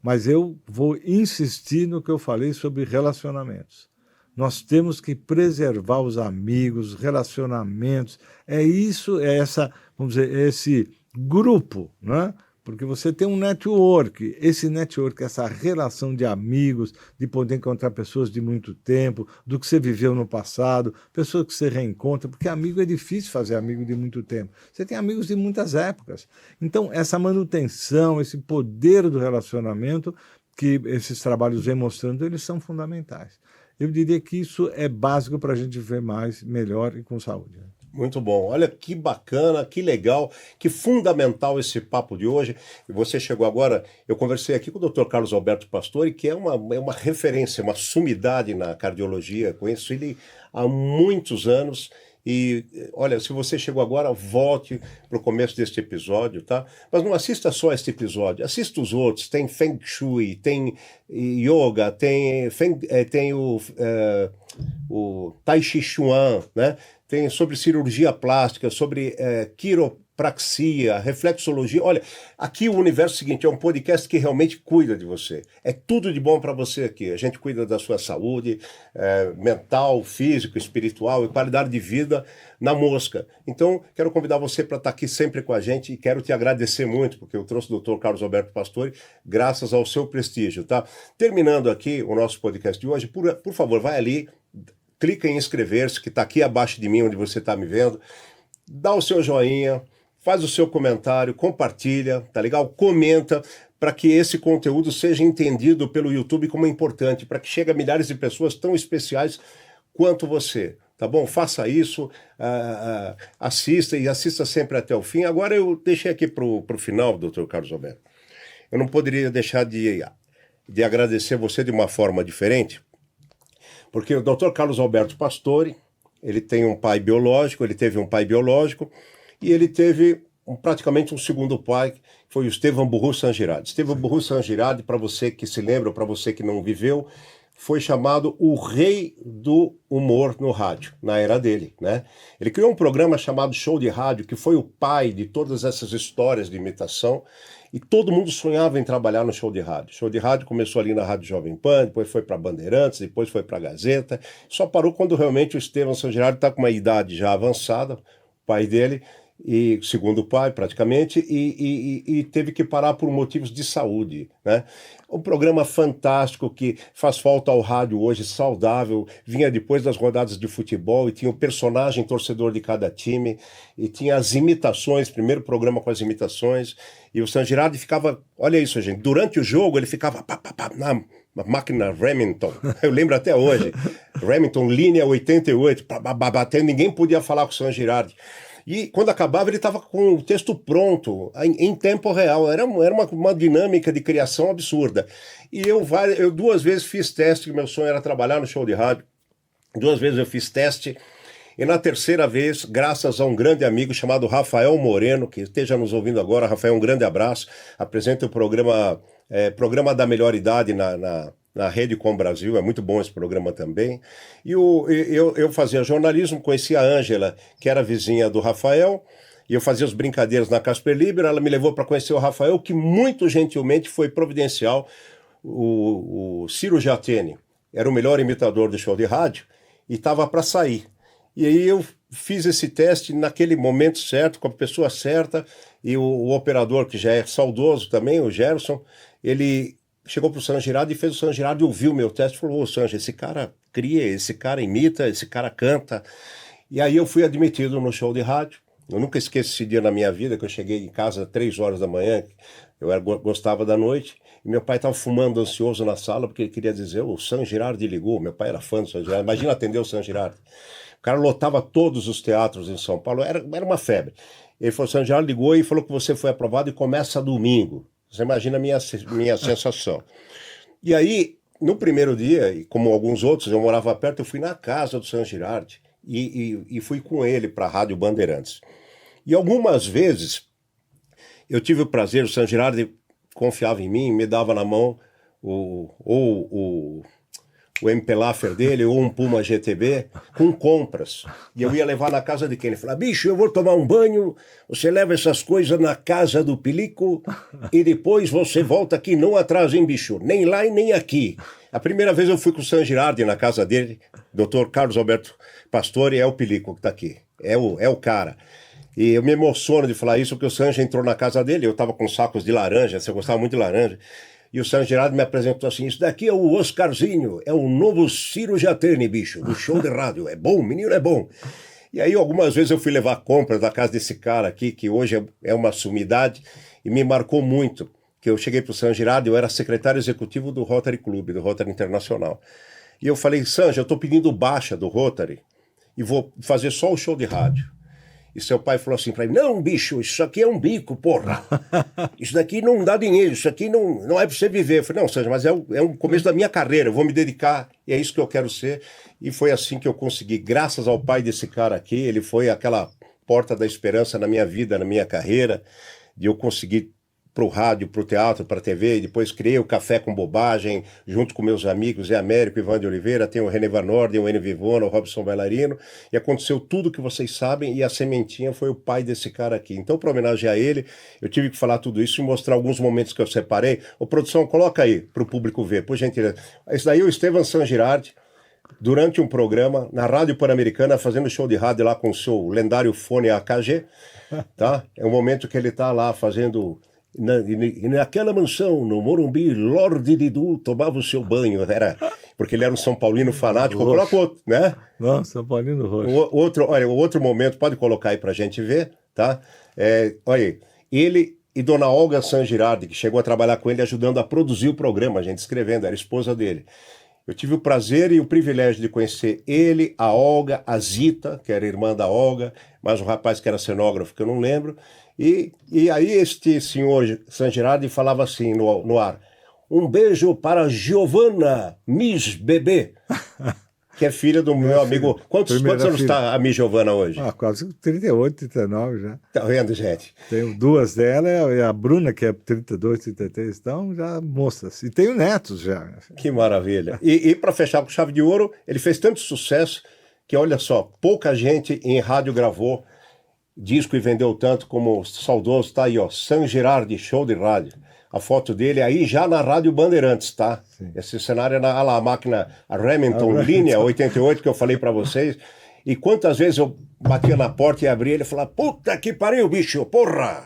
Speaker 2: Mas eu vou insistir no que eu falei sobre relacionamentos. Nós temos que preservar os amigos, relacionamentos. É isso, é essa, vamos dizer, esse grupo, né? Porque você tem um network, esse network, essa relação de amigos, de poder encontrar pessoas de muito tempo, do que você viveu no passado, pessoas que você reencontra, porque amigo é difícil fazer amigo de muito tempo. Você tem amigos de muitas épocas. Então, essa manutenção, esse poder do relacionamento, que esses trabalhos vêm mostrando, eles são fundamentais. Eu diria que isso é básico para a gente viver mais, melhor e com saúde.
Speaker 1: Muito bom. Olha que bacana, que legal, que fundamental esse papo de hoje. Você chegou agora, eu conversei aqui com o Dr. Carlos Alberto Pastore, que é uma referência, uma sumidade na cardiologia. Conheço ele há muitos anos. E, olha, se você chegou agora, volte para o começo deste episódio, tá? Mas não assista só este episódio, assista os outros. Tem Feng Shui, tem Yoga, tem o Tai Chi Chuan, né? Tem sobre cirurgia plástica, sobre quiropraxia, reflexologia. Olha, aqui o universo é o seguinte, é um podcast que realmente cuida de você. É tudo de bom para você aqui. A gente cuida da sua saúde mental, físico, espiritual e qualidade de vida na mosca. Então, quero convidar você para estar aqui sempre com a gente e quero te agradecer muito, porque eu trouxe o Dr. Carlos Alberto Pastore graças ao seu prestígio, tá? Terminando aqui o nosso podcast de hoje, por favor, vai ali, clica em inscrever-se, que está aqui abaixo de mim, onde você está me vendo. Dá o seu joinha, faz o seu comentário, compartilha, tá legal? Comenta para que esse conteúdo seja entendido pelo YouTube como importante, para que chegue a milhares de pessoas tão especiais quanto você. Tá bom? Faça isso, assista e assista sempre até o fim. Agora eu deixei aqui para o final, Dr. Carlos Alberto. Eu não poderia deixar de agradecer você de uma forma diferente, porque o Dr. Carlos Alberto Pastore, ele tem um pai biológico, ele teve um pai biológico, e ele teve praticamente um segundo pai, que foi o Estevam Burru Sangirade. Estevam Burru Sangirade, para você que se lembra, para você que não viveu, foi chamado o rei do humor no rádio, na era dele, né? Ele criou um programa chamado Show de Rádio, que foi o pai de todas essas histórias de imitação, e todo mundo sonhava em trabalhar no Show de Rádio. Show de Rádio começou ali na Rádio Jovem Pan, depois foi para Bandeirantes, depois foi para Gazeta. Só parou quando realmente o Estevam Sangirade está com uma idade já avançada, o pai dele, e segundo pai praticamente, e teve que parar por motivos de saúde, né? Um programa fantástico que faz falta ao rádio hoje, saudável, vinha depois das rodadas de futebol e tinha o personagem torcedor de cada time e tinha as imitações, primeiro programa com as imitações, e o Sangirade ficava, olha isso gente, durante o jogo ele ficava na máquina Remington, eu lembro até hoje, Remington linha 88, batendo, ninguém podia falar com o Sangirade. E quando acabava, ele estava com o texto pronto, em tempo real. Era uma dinâmica de criação absurda. E eu 2 vezes fiz teste, meu sonho era trabalhar no Show de Rádio. 2 vezes eu fiz teste. E na 3ª vez, graças a um grande amigo chamado Rafael Moreno, que esteja nos ouvindo agora, Rafael, um grande abraço, apresenta o programa da Melhor Idade na Rede Com Brasil, é muito bom esse programa também. E eu fazia jornalismo, conhecia a Ângela, que era vizinha do Rafael, e eu fazia as brincadeiras na Casper Libero, ela me levou para conhecer o Rafael, que muito gentilmente foi providencial, o Ciro Giateni, era o melhor imitador do Show de Rádio, e estava para sair. E aí eu fiz esse teste naquele momento certo, com a pessoa certa, e o operador, que já é saudoso também, o Gerson, ele chegou para o Sangirade e fez o Sangirade ouvir o meu teste e falou, ô Sanji, esse cara cria, esse cara imita, esse cara canta. E aí eu fui admitido no Show de Rádio. Eu nunca esqueço esse dia na minha vida, que eu cheguei em casa às 3 horas da manhã, gostava da noite, e meu pai estava fumando ansioso na sala, porque ele queria dizer, o Sangirade ligou, meu pai era fã do Sangirade, imagina atender o Sangirade. O cara lotava todos os teatros em São Paulo, era uma febre. Ele falou, o Sangirade ligou e falou que você foi aprovado e começa domingo. Você imagina a minha sensação. E aí, no primeiro dia, e como alguns outros, eu morava perto, eu fui na casa do San Girardi e fui com ele para a Rádio Bandeirantes. E algumas vezes eu tive o prazer, o San Girardi confiava em mim, me dava na mão o MPLAFER dele ou um Puma GTB com compras. E eu ia levar na casa de quem? Ele falava, bicho, eu vou tomar um banho, você leva essas coisas na casa do Pilico e depois você volta aqui, não atrasa, hein, bicho? Nem lá e nem aqui. A primeira vez eu fui com o San Girardi na casa dele, Dr. Carlos Alberto Pastore, é o Pilico que está aqui, é o cara. E eu me emociono de falar isso, porque o Sanji entrou na casa dele, eu estava com sacos de laranja, você gostava muito de laranja, e o San Girardi me apresentou assim, isso daqui é o Oscarzinho, é o novo Ciro Jatene, bicho, do show de rádio, é bom, menino é bom. E aí algumas vezes eu fui levar compras da casa desse cara aqui, que hoje é uma sumidade, e me marcou muito, que eu cheguei para o San Girardi, eu era secretário executivo do Rotary Club, do Rotary Internacional. E eu falei, Sanji, eu estou pedindo baixa do Rotary, e vou fazer só o show de rádio. E seu pai falou assim pra mim, não, bicho, isso aqui é um bico, porra. Isso daqui não dá dinheiro, isso aqui não é pra você viver. Eu falei, não, Sérgio, mas é o começo da minha carreira, eu vou me dedicar, e é isso que eu quero ser. E foi assim que eu consegui, graças ao pai desse cara aqui, ele foi aquela porta da esperança na minha vida, na minha carreira, de eu conseguir pro rádio, pro teatro, pra TV, e depois criei o Café com Bobagem, junto com meus amigos, Zé Américo, Ivan de Oliveira, tem o René Van Norden, o Eni Vivona, o Robson Bailarino, e aconteceu tudo que vocês sabem, e a sementinha foi o pai desse cara aqui. Então, para homenagear ele, eu tive que falar tudo isso e mostrar alguns momentos que eu separei. Ô, produção, coloca aí, pro público ver, por gentileza. Esse daí é o Estevan San Girardi, durante um programa na Rádio Pan-Americana, fazendo show de rádio lá com o seu lendário fone AKG, tá? É o momento que ele tá lá fazendo... naquela mansão, no Morumbi, Lorde Didu tomava o seu banho, porque ele era um São Paulino fanático. Coloca outro, né?
Speaker 2: Não, São Paulino roxo.
Speaker 1: Olha, o outro momento, pode colocar aí pra gente ver, tá? Olha aí, ele e Dona Olga San Girardi, que chegou a trabalhar com ele, ajudando a produzir o programa, a gente escrevendo, era a esposa dele. Eu tive o prazer e o privilégio de conhecer ele, a Olga, a Zita, que era irmã da Olga, mais um rapaz que era cenógrafo, que eu não lembro. E aí este senhor San Girardi falava assim no ar, um beijo para Giovanna Miss Bebê, que é filha do meu amigo. Quantos anos está a Miss Giovanna hoje?
Speaker 2: Quase 38, 39 já.
Speaker 1: Tá vendo, gente?
Speaker 2: Tenho duas dela e a Bruna, que é 32, 33, então já moças. E tenho netos já.
Speaker 1: Que maravilha. E para fechar com chave de ouro, ele fez tanto sucesso que, olha só, pouca gente em rádio gravou disco e vendeu tanto como o saudoso, tá aí, ó, San Girardi, show de rádio. A foto dele aí já na Rádio Bandeirantes, tá? Sim. Esse cenário é a máquina, a Remington Linha 88 que eu falei pra vocês. E quantas vezes eu batia na porta e abria, ele falava, puta que pariu, bicho, porra!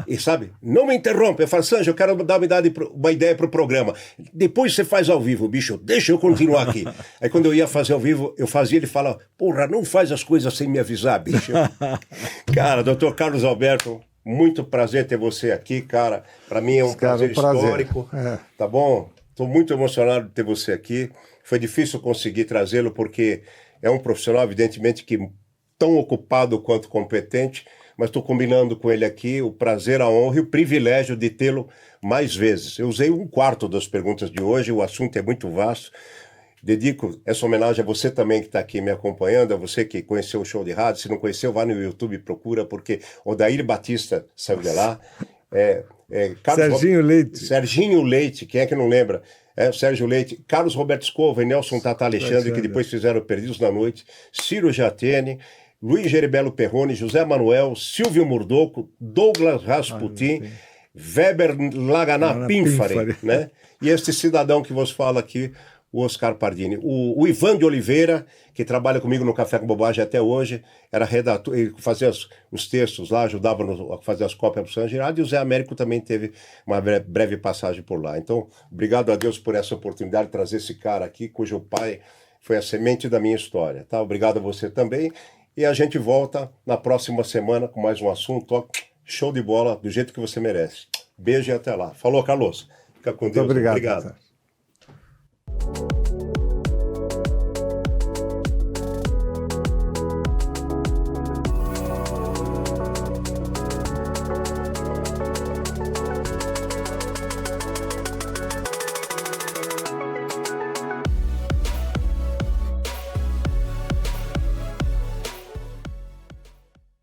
Speaker 1: E sabe, não me interrompa. Eu falo, Sanjo, eu quero dar uma ideia pro programa. Depois você faz ao vivo, bicho, deixa eu continuar aqui. Aí quando eu ia fazer ao vivo, eu fazia, ele fala, porra, não faz as coisas sem me avisar, bicho. Cara, doutor Carlos Alberto, muito prazer ter você aqui, cara. Para mim é um prazer histórico, tá bom? Estou muito emocionado de ter você aqui. Foi difícil conseguir trazê-lo porque é um profissional, evidentemente, que tão ocupado quanto competente, mas estou combinando com ele aqui o prazer, a honra e o privilégio de tê-lo mais vezes. Eu usei um quarto das perguntas de hoje, o assunto é muito vasto. Dedico essa homenagem a você também que está aqui me acompanhando, a você que conheceu o show de rádio. Se não conheceu, vá no YouTube e procura, porque Odair Batista saiu de lá.
Speaker 2: Serginho Leite.
Speaker 1: Serginho Leite, quem é que não lembra? Sérgio Leite, Carlos Roberto Escova e Nelson Tata Alexandre, que depois fizeram Perdidos na Noite, Ciro Jatene, Luiz Geribello Perrone, José Manuel, Silvio Murdoco, Douglas Rasputin, Weber Laganá Pinfari, né? E este cidadão que vos fala aqui, o Oscar Pardini. O Ivan de Oliveira, que trabalha comigo no Café com Bobagem até hoje, era redator, ele fazia os textos lá, ajudava a fazer as cópias do San Girardi, e o Zé Américo também teve uma breve passagem por lá. Então, obrigado a Deus por essa oportunidade de trazer esse cara aqui, cujo pai foi a semente da minha história. Tá? Obrigado a você também. E a gente volta na próxima semana com mais um assunto. Ó, show de bola, do jeito que você merece. Beijo e até lá. Falou, Carlos. Fica com Deus.
Speaker 2: Muito obrigado.
Speaker 1: Obrigado.